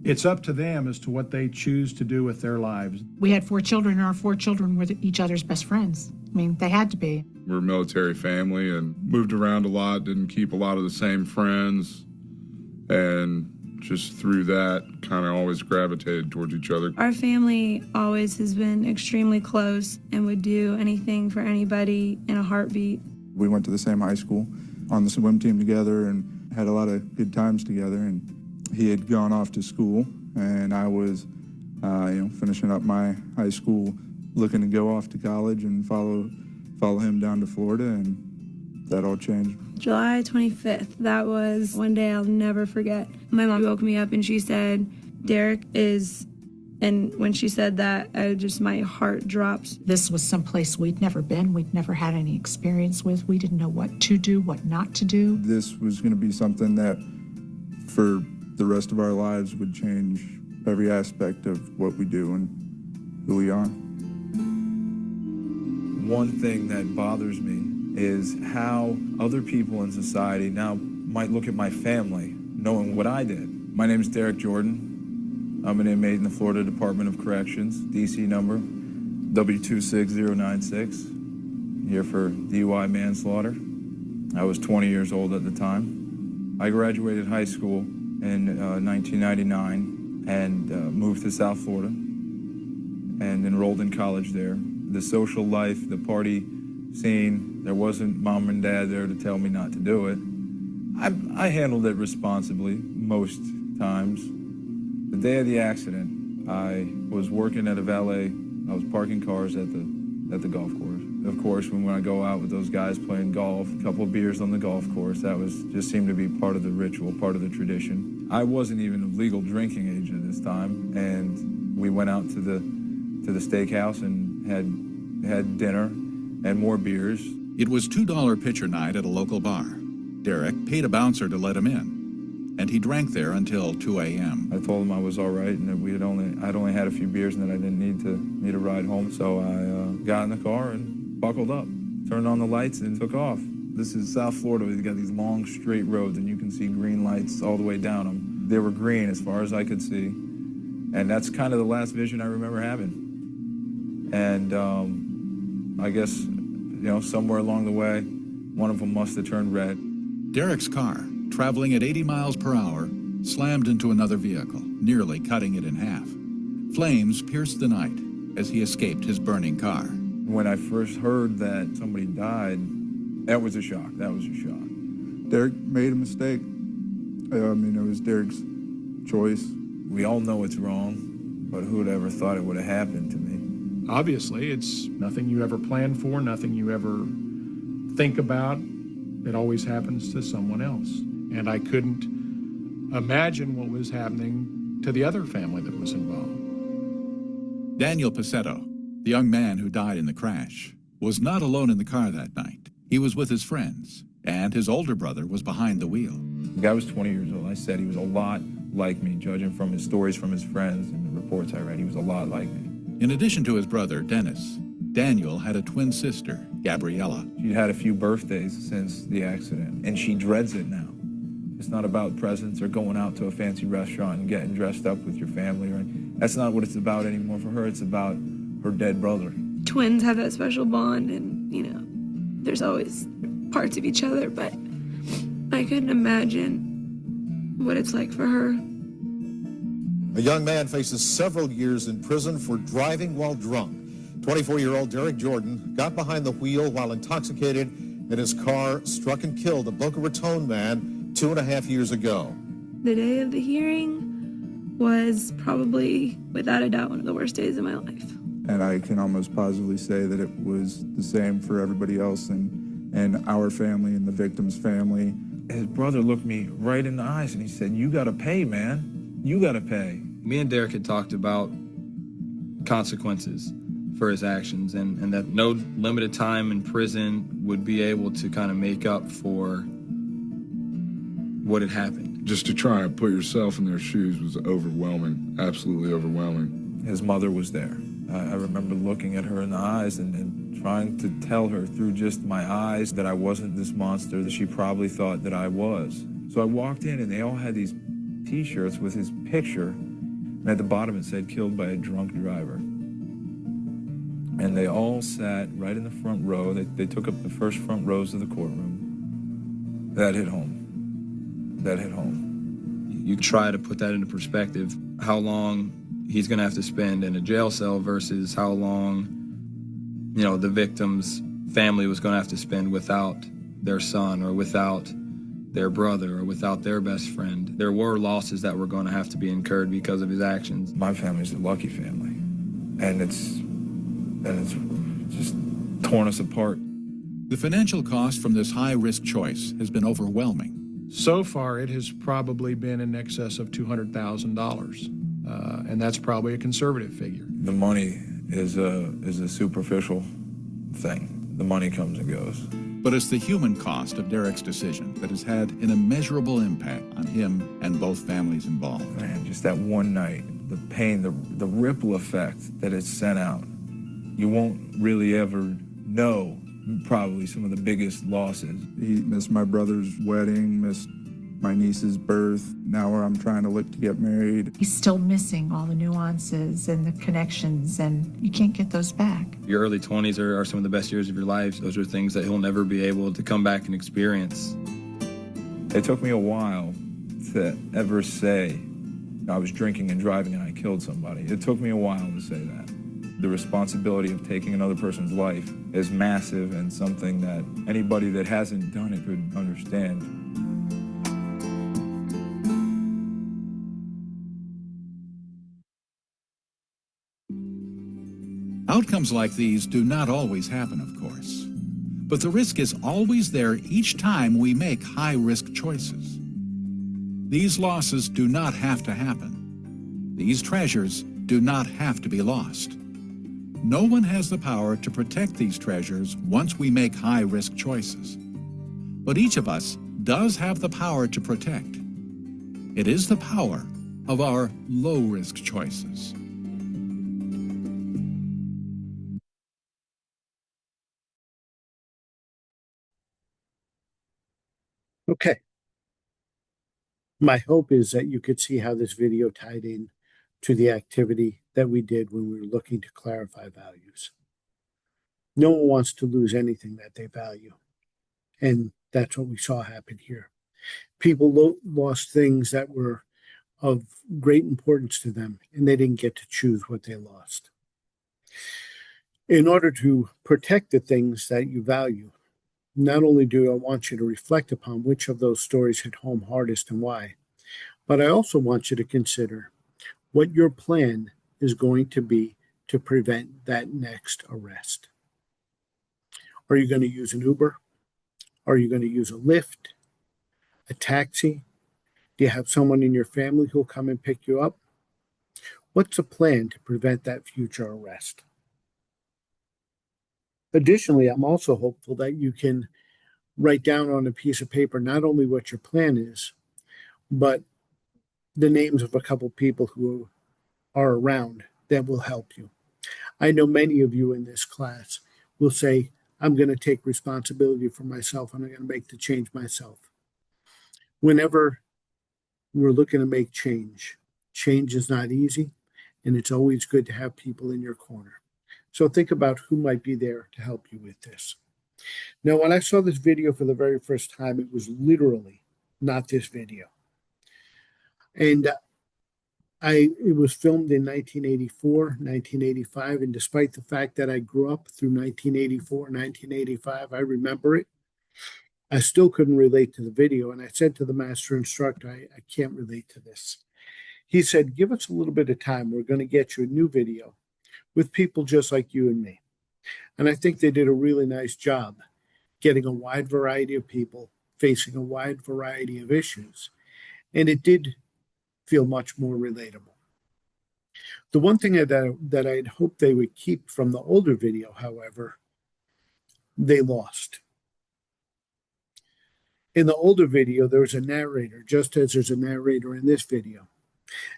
it's up to them as to what they choose to do with their lives. We had 4 children, and our 4 children were each other's best friends. I mean, they had to be. We're a military family and moved around a lot, didn't keep a lot of the same friends, and just through that kind of always gravitated towards each other. Our family always has been extremely close and would do anything for anybody in a heartbeat. We went to the same high school, on the swim team together, and had a lot of good times together. And he had gone off to school, and I was, finishing up my high school, looking to go off to college and follow him down to Florida, and that all changed. July 25th, that was one day I'll never forget. My mom woke me up and she said, Derek is, and when she said that, my heart dropped. This was someplace we'd never been, we'd never had any experience with. We didn't know what to do, what not to do. This was going to be something that, for the rest of our lives, would change every aspect of what we do and who we are. One thing that bothers me is how other people in society now might look at my family, knowing what I did. My name is Derek Jordan. I'm an inmate in the Florida Department of Corrections, DC number W26096, here for DUI manslaughter. I was 20 years old at the time. I graduated high school in 1999 and moved to South Florida and enrolled in college there. The social life, the party scene, there wasn't mom and dad there to tell me not to do it. I handled it responsibly most times. The day of the accident, I was working at a valet. I was parking cars at the golf course. Of course, when I go out with those guys playing golf, a couple of beers on the golf course, that just seemed to be part of the ritual, part of the tradition. I wasn't even of legal drinking age at this time, and we went out to the steakhouse and had dinner and more beers. It was $2 pitcher night at a local bar. Derek paid a bouncer to let him in, and he drank there until 2 a.m. I told him I was all right and that I'd only had a few beers and that I didn't need a ride home. So I got in the car and buckled up, turned on the lights and took off. This is South Florida. We've got these long straight roads and you can see green lights all the way down them. They were green as far as I could see. And that's kind of the last vision I remember having. And I guess, somewhere along the way, one of them must have turned red. Derek's car, traveling at 80 miles per hour, slammed into another vehicle, nearly cutting it in half. Flames pierced the night as he escaped his burning car. When I first heard that somebody died, that was a shock. Derek made a mistake. It was Derek's choice. We all know it's wrong, but who would ever thought it would have happened to me? Obviously, it's nothing you ever planned for, nothing you ever think about. It always happens to someone else. And I couldn't imagine what was happening to the other family that was involved. Daniel Pacetto, the young man who died in the crash, was not alone in the car that night. He was with his friends, and his older brother was behind the wheel. The guy was 20 years old. I said he was a lot like me, judging from his stories from his friends and the reports I read. He was a lot like me. In addition to his brother, Dennis, Daniel had a twin sister, Gabriella. She'd had a few birthdays since the accident, and she dreads it now. It's not about presents or going out to a fancy restaurant and getting dressed up with your family. That's not what it's about anymore for her. It's about her dead brother. Twins have that special bond, and, there's always parts of each other, but I couldn't imagine what it's like for her. A young man faces several years in prison for driving while drunk. 24-year-old Derek Jordan got behind the wheel while intoxicated, and his car struck and killed a Boca Raton man 2.5 years ago. The day of the hearing was probably, without a doubt, one of the worst days of my life. And I can almost positively say that it was the same for everybody else and our family and the victim's family. His brother looked me right in the eyes and he said, "You gotta pay, man. You gotta pay." Me and Derek had talked about consequences for his actions, and that no limited time in prison would be able to kind of make up for what had happened. Just to try and put yourself in their shoes was overwhelming, absolutely overwhelming. His mother was there. I remember looking at her in the eyes and trying to tell her through just my eyes that I wasn't this monster that she probably thought that I was. So I walked in and they all had these T-shirts with his picture, and at the bottom it said, "Killed by a drunk driver." And they all sat right in the front row. They took up the first front rows of the courtroom. That hit home. That hit home. You try to put that into perspective, how long he's going to have to spend in a jail cell versus how long, the victim's family was going to have to spend without their son or without their brother or without their best friend. There were losses that were going to have to be incurred because of his actions. My family's a lucky family, and it's just torn us apart. The financial cost from this high-risk choice has been overwhelming. So far, it has probably been in excess of $200,000, and that's probably a conservative figure. The money is a superficial thing. The money comes and goes. But it's the human cost of Derek's decision that has had an immeasurable impact on him and both families involved. Man, just that one night, the pain, the ripple effect that it sent out. You won't really ever know probably some of the biggest losses. He missed my brother's wedding, missed my niece's birth, now where I'm trying to look to get married. He's still missing all the nuances and the connections, and you can't get those back. Your early 20s are some of the best years of your life. Those are things that he'll never be able to come back and experience. It took me a while to ever say I was drinking and driving and I killed somebody. It took me a while to say that. The responsibility of taking another person's life is massive and something that anybody that hasn't done it could understand. Outcomes like these do not always happen, of course. But the risk is always there each time we make high-risk choices. These losses do not have to happen. These treasures do not have to be lost. No one has the power to protect these treasures once we make high-risk choices. But each of us does have the power to protect. It is the power of our low-risk choices. Okay. My hope is that you could see how this video tied in to the activity that we did when we were looking to clarify values. No one wants to lose anything that they value. And that's what we saw happen here. People lost things that were of great importance to them, and they didn't get to choose what they lost. In order to protect the things that you value, not only do I want you to reflect upon which of those stories hit home hardest and why, but I also want you to consider what your plan is going to be to prevent that next arrest. Are you going to use an Uber? Are you going to use a Lyft, a taxi? Do you have someone in your family who'll come and pick you up? What's the plan to prevent that future arrest? Additionally, I'm also hopeful that you can write down on a piece of paper not only what your plan is, but the names of a couple people who are around that will help you. I know many of you in this class will say, I'm going to take responsibility for myself and I'm going to make the change myself. Whenever we're looking to make change, change is not easy, and it's always good to have people in your corner. So think about who might be there to help you with this. Now, when I saw this video for the very first time, it was literally not this video. And it was filmed in 1984, 1985, and despite the fact that I grew up through 1984, 1985, I remember it. I still couldn't relate to the video, and I said to the master instructor, I can't relate to this. He said, give us a little bit of time. We're going to get you a new video with people just like you and me. And I think they did a really nice job getting a wide variety of people facing a wide variety of issues. And it did feel much more relatable. The one thing that I'd hoped they would keep from the older video, however, they lost. In the older video, there was a narrator, just as there's a narrator in this video.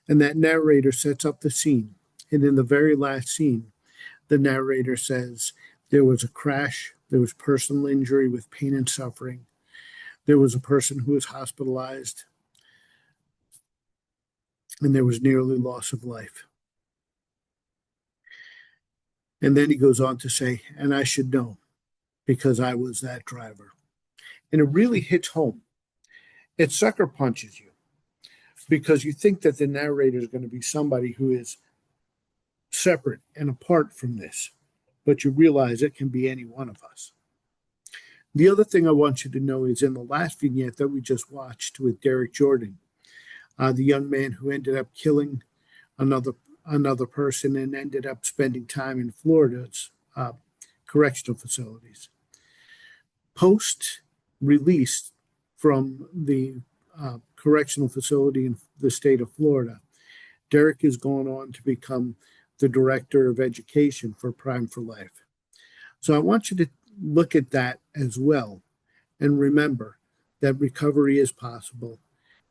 And that narrator sets up the scene. And in the very last scene, the narrator says there was a crash, there was personal injury with pain and suffering, there was a person who was hospitalized, and there was nearly loss of life. And then he goes on to say, and I should know because I was that driver. And it really hits home. It sucker punches you because you think that the narrator is going to be somebody who is separate and apart from this, but you realize it can be any one of us. The other thing I want you to know is in the last vignette that we just watched with Derek Jordan, the young man who ended up killing another person and ended up spending time in Florida's correctional facilities. Post-release from the correctional facility in the state of Florida, Derek is going on to become the director of education for Prime for Life. So I want you to look at that as well and remember that recovery is possible,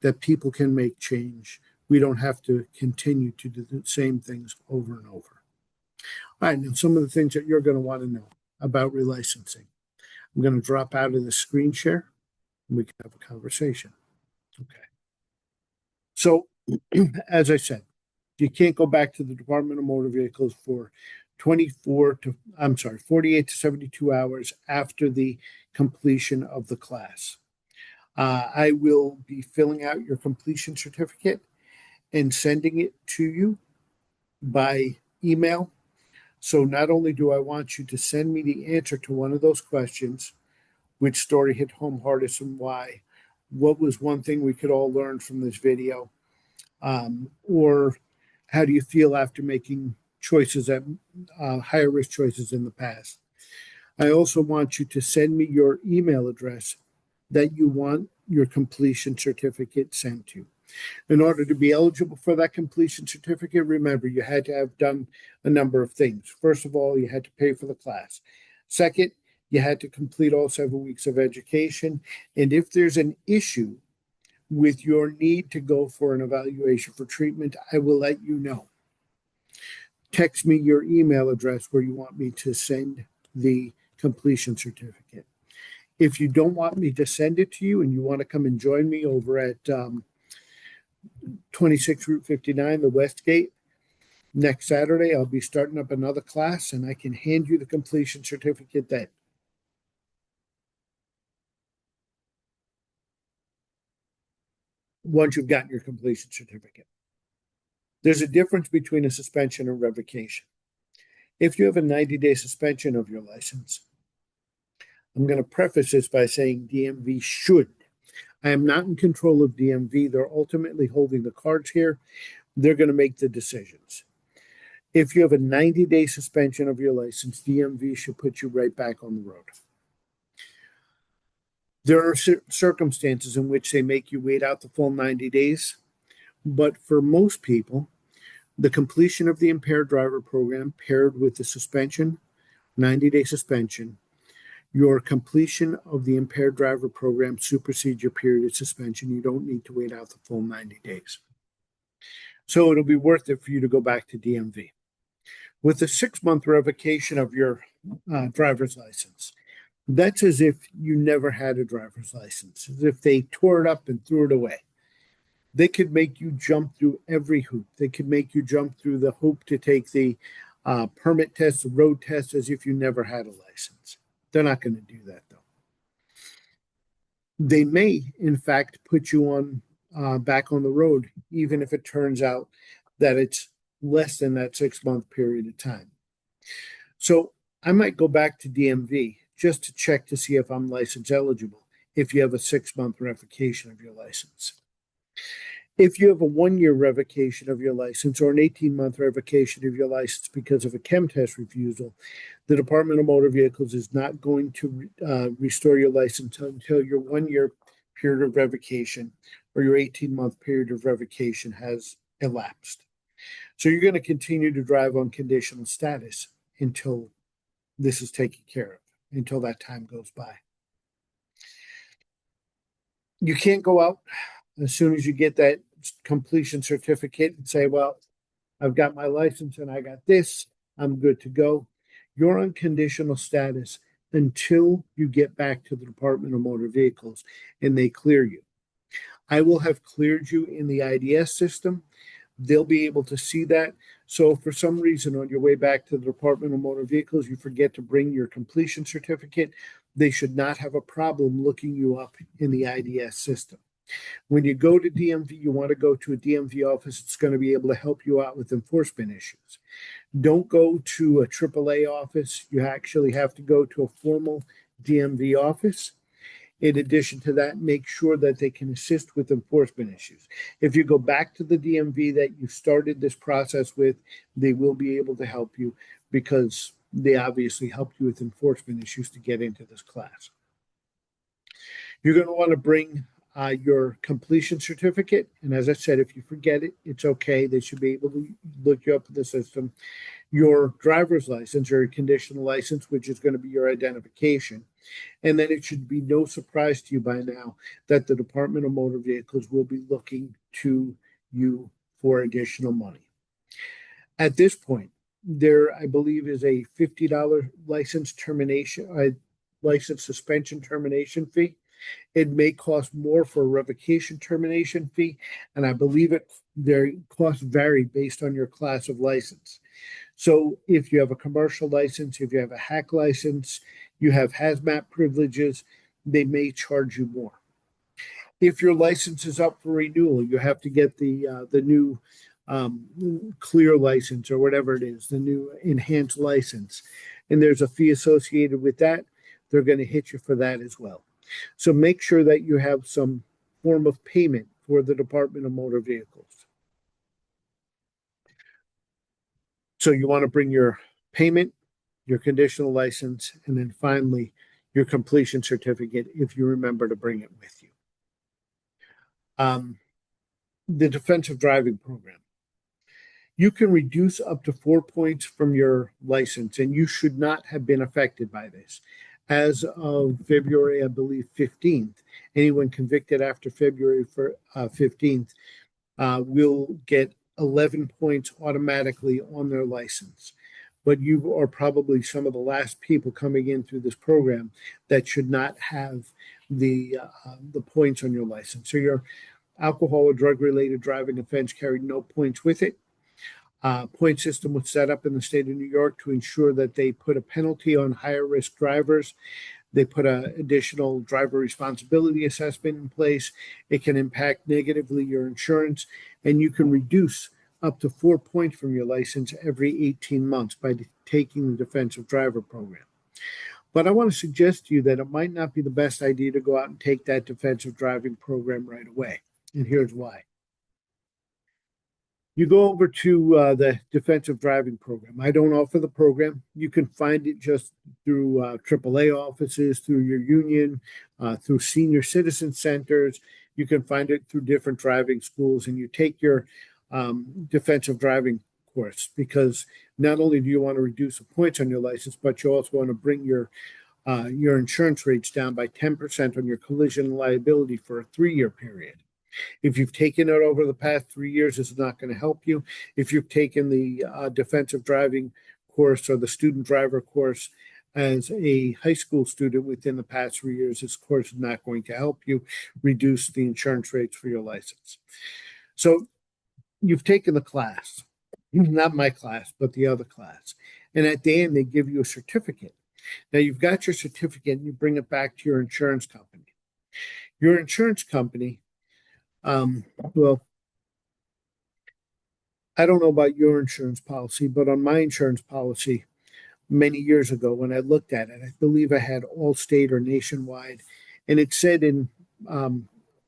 that people can make change. We don't have to continue to do the same things over and over. All right, now some of the things that you're going to want to know about relicensing. I'm going to drop out of the screen share and we can have a conversation. Okay. So, as I said, you can't go back to the Department of Motor Vehicles for 48 to 72 hours after the completion of the class. I will be filling out your completion certificate and sending it to you by email. So not only do I want you to send me the answer to one of those questions, which story hit home hardest and why, what was one thing we could all learn from this video, or how do you feel after making choices at higher risk choices in the past. I also want you to send me your email address that you want your completion certificate sent to. In order to be eligible for that completion certificate, remember, you had to have done a number of things. First of all, you had to pay for the class. Second, you had to complete all 7 weeks of education. And if there's an issue with your need to go for an evaluation for treatment, I will let you know. Text me your email address where you want me to send the completion certificate. If you don't want me to send it to you and you want to come and join me over at 26 Route 59, the Westgate, next Saturday, I'll be starting up another class and I can hand you the completion certificate then. Once you've gotten your completion certificate. There's a difference between a suspension and revocation. If you have a 90-day suspension of your license, I'm going to preface this by saying DMV should. I am not in control of DMV. They're ultimately holding the cards here. They're going to make the decisions. If you have a 90-day suspension of your license, DMV should put you right back on the road. There are circumstances in which they make you wait out the full 90 days, but for most people, the completion of the impaired driver program paired with the suspension, 90-day suspension, your completion of the impaired driver program supersedes your period of suspension. You don't need to wait out the full 90 days. So it'll be worth it for you to go back to DMV. With a 6-month revocation of your driver's license, that's as if you never had a driver's license, as if they tore it up and threw it away. They could make you jump through every hoop. They could make you jump through the hoop to take the permit test, the road test, as if you never had a license. They're not going to do that, though. They may, in fact, put you on back on the road, even if it turns out that it's less than that 6-month period of time. So I might go back to DMV just to check to see if I'm license eligible if you have a 6-month revocation of your license. If you have a 1-year revocation of your license or an 18-month revocation of your license because of a chem test refusal, the Department of Motor Vehicles is not going to restore your license until your 1-year period of revocation or your 18-month period of revocation has elapsed. So you're going to continue to drive on conditional status until this is taken care of, until that time goes by. You can't go out as soon as you get that completion certificate and say, well, I've got my license and I got this, I'm good to go. You're on conditional status until you get back to the Department of Motor Vehicles and they clear you. I will have cleared you in the IDS system. They'll be able to see that. So if for some reason on your way back to the Department of Motor Vehicles, you forget to bring your completion certificate, they should not have a problem looking you up in the IDS system. When you go to DMV, you want to go to a DMV office that's going to be able to help you out with enforcement issues. Don't go to a AAA office. You actually have to go to a formal DMV office. In addition to that, make sure that they can assist with enforcement issues. If you go back to the DMV that you started this process with, they will be able to help you because they obviously helped you with enforcement issues to get into this class. You're going to want to bring your completion certificate. And as I said, if you forget it, it's okay. They should be able to look you up in the system. Your driver's license or your conditional license, which is going to be your identification. And then it should be no surprise to you by now that the Department of Motor Vehicles will be looking to you for additional money. At this point, there, I believe, is a $50 license termination, license suspension termination fee. It may cost more for a revocation termination fee, and I believe their costs vary based on your class of license. So if you have a commercial license, if you have a hack license, you have hazmat privileges, they may charge you more. If your license is up for renewal, you have to get the new clear license or whatever it is, the new enhanced license, and there's a fee associated with that. They're going to hit you for that as well. So make sure that you have some form of payment for the Department of Motor Vehicles. So you want to bring your payment, your conditional license, and then finally your completion certificate if you remember to bring it with you. The defensive driving program. You can reduce up to 4 points from your license, and you should not have been affected by this. As of February, I believe, 15th, anyone convicted after February 15th will get 11 points automatically on their license. But you are probably some of the last people coming in through this program that should not have the points on your license. So your alcohol or drug-related driving offense carried no points with it. Point system was set up in the state of New York to ensure that they put a penalty on higher risk drivers. They put an additional driver responsibility assessment in place. It can impact negatively your insurance, and you can reduce up to 4 points from your license every 18 months by taking the defensive driver program. But I want to suggest to you that it might not be the best idea to go out and take that defensive driving program right away. And here's why. You go over to the defensive driving program. I don't offer the program. You can find it just through AAA offices, through your union, through senior citizen centers. You can find it through different driving schools, and you take your defensive driving course because not only do you want to reduce the points on your license, but you also want to bring your insurance rates down by 10% on your collision and liability for a 3-year period. If you've taken it over the past 3 years, it's not going to help you. If you've taken the defensive driving course or the student driver course as a high school student within the past 3 years, this course is not going to help you reduce the insurance rates for your license. So you've taken the class, not my class, but the other class. And at the end, they give you a certificate. Now you've got your certificate and you bring it back to your insurance company. Your insurance company, well, I don't know about your insurance policy, but on my insurance policy many years ago when I looked at it, I believe I had Allstate or Nationwide, and it said in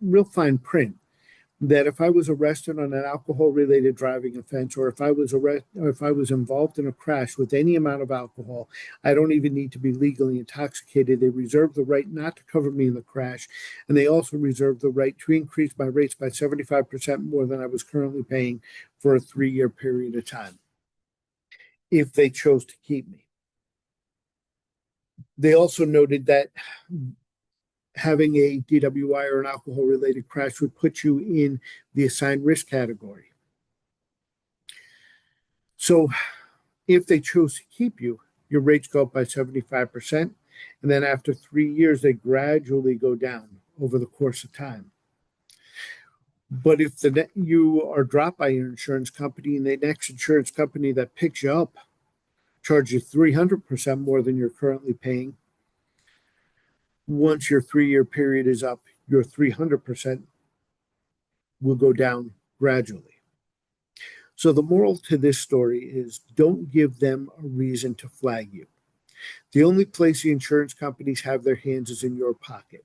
real fine print that if I was arrested on an alcohol-related driving offense, or if I was involved in a crash with any amount of alcohol, I don't even need to be legally intoxicated. They reserve the right not to cover me in the crash, and they also reserve the right to increase my rates by 75% more than I was currently paying for a 3-year period of time, if they chose to keep me. They also noted that having a DWI or an alcohol-related crash would put you in the assigned risk category. So if they chose to keep you, your rates go up by 75%, and then after 3 years, they gradually go down over the course of time. But if you are dropped by your insurance company, and the next insurance company that picks you up charges 300% more than you're currently paying, once your 3-year period is up, your 300% will go down gradually. So the moral to this story is, don't give them a reason to flag you. The only place the insurance companies have their hands is in your pocket.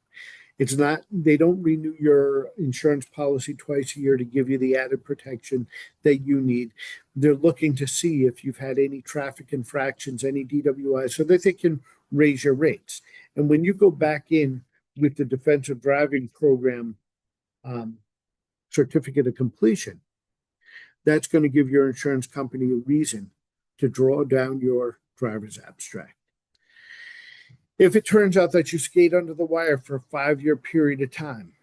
It's not, they don't renew your insurance policy twice a year to give you the added protection that you need. They're looking to see if you've had any traffic infractions, any DWI, so that they can raise your rates. And when you go back in with the defensive driving program certificate of completion, that's going to give your insurance company a reason to draw down your driver's abstract. If it turns out that you skate under the wire for a 5-year period of time,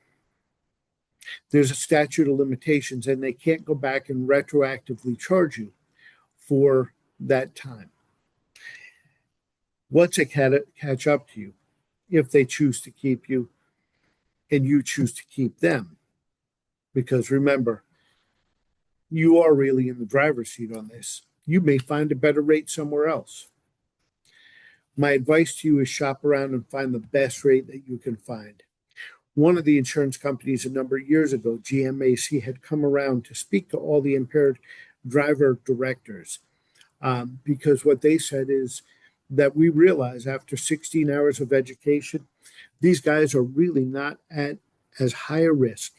there's a statute of limitations, and they can't go back and retroactively charge you for that time. Once they catch up to you, if they choose to keep you and you choose to keep them, because remember, you are really in the driver's seat on this. You may find a better rate somewhere else. My advice to you is shop around and find the best rate that you can find. One of the insurance companies a number of years ago, GMAC, had come around to speak to all the impaired driver directors, because what they said is that we realize after 16 hours of education, these guys are really not at as high a risk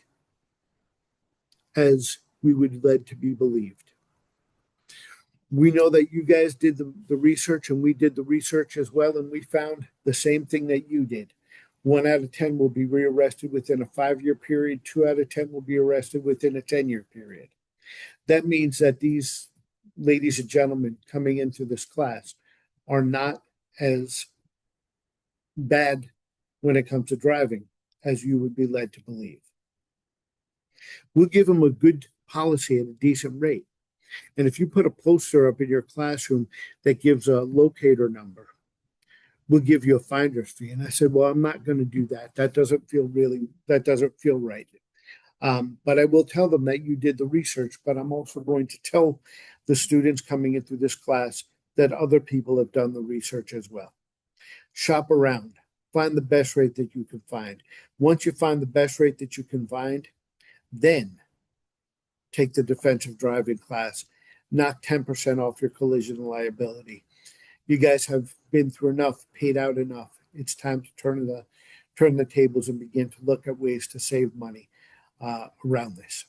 as we would led to be believed. We know that you guys did the research, and we did the research as well, and we found the same thing that you did. 1 out of 10 will be rearrested within a 5-year period. 2 out of 10 will be arrested within a 10-year period. That means that these ladies and gentlemen coming into this class are not as bad when it comes to driving as you would be led to believe. We'll give them a good policy at a decent rate. And if you put a poster up in your classroom that gives a locator number, we'll give you a finder's fee. And I said, well, I'm not going to do that. That doesn't feel right. But I will tell them that you did the research, but I'm also going to tell the students coming into this class that other people have done the research as well. Shop around, find the best rate that you can find. Once you find the best rate that you can find, then take the defensive driving class, knock 10% off your collision and liability. You guys have been through enough, paid out enough. It's time to turn the tables and begin to look at ways to save money around this.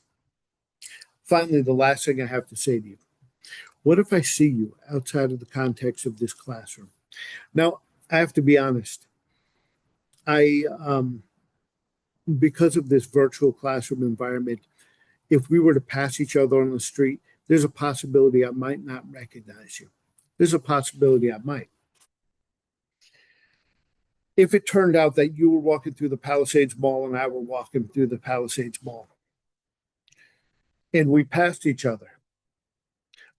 Finally, the last thing I have to say to you, what if I see you outside of the context of this classroom? Now, I have to be honest. Because of this virtual classroom environment, if we were to pass each other on the street, there's a possibility I might not recognize you. There's a possibility I might. If it turned out that you were walking through the Palisades Mall and I were walking through the Palisades Mall, and we passed each other,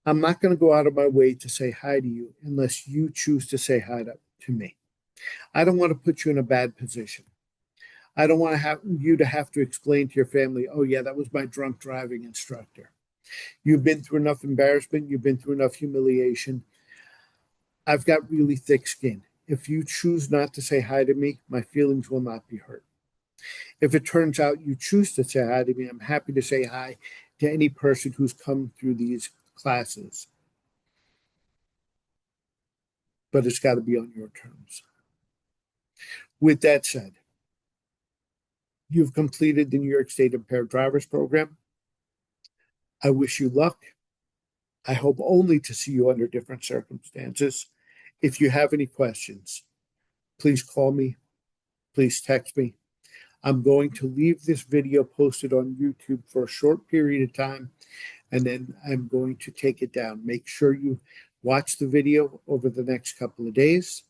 I'm not going to go out of my way to say hi to you unless you choose to say hi to me. I don't want to put you in a bad position. I don't want you to have to explain to your family, oh yeah, that was my drunk driving instructor. You've been through enough embarrassment. You've been through enough humiliation. I've got really thick skin. If you choose not to say hi to me, my feelings will not be hurt. If it turns out you choose to say hi to me, I'm happy to say hi to any person who's come through these classes. But it's got to be on your terms. With that said, You've completed the New York State Impaired Drivers Program. I wish you luck. I hope only to see you under different circumstances. If you have any questions, please call me. Please text me. I'm going to leave this video posted on YouTube for a short period of time, and then I'm going to take it down. Make sure you watch the video over the next couple of days.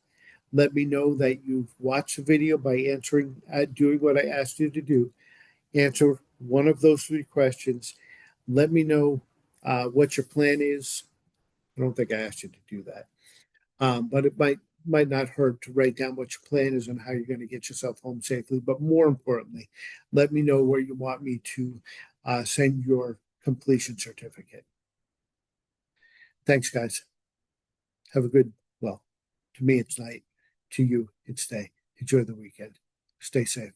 Let me know that you've watched the video by doing what I asked you to do. Answer one of those 3 questions. Let me know what your plan is. I don't think I asked you to do that, but it might not hurt to write down what your plan is and how you're going to get yourself home safely. But more importantly, let me know where you want me to send your completion certificate. Thanks, guys. Have a good, well, to me it's night. To you, it's day. Enjoy the weekend. Stay safe.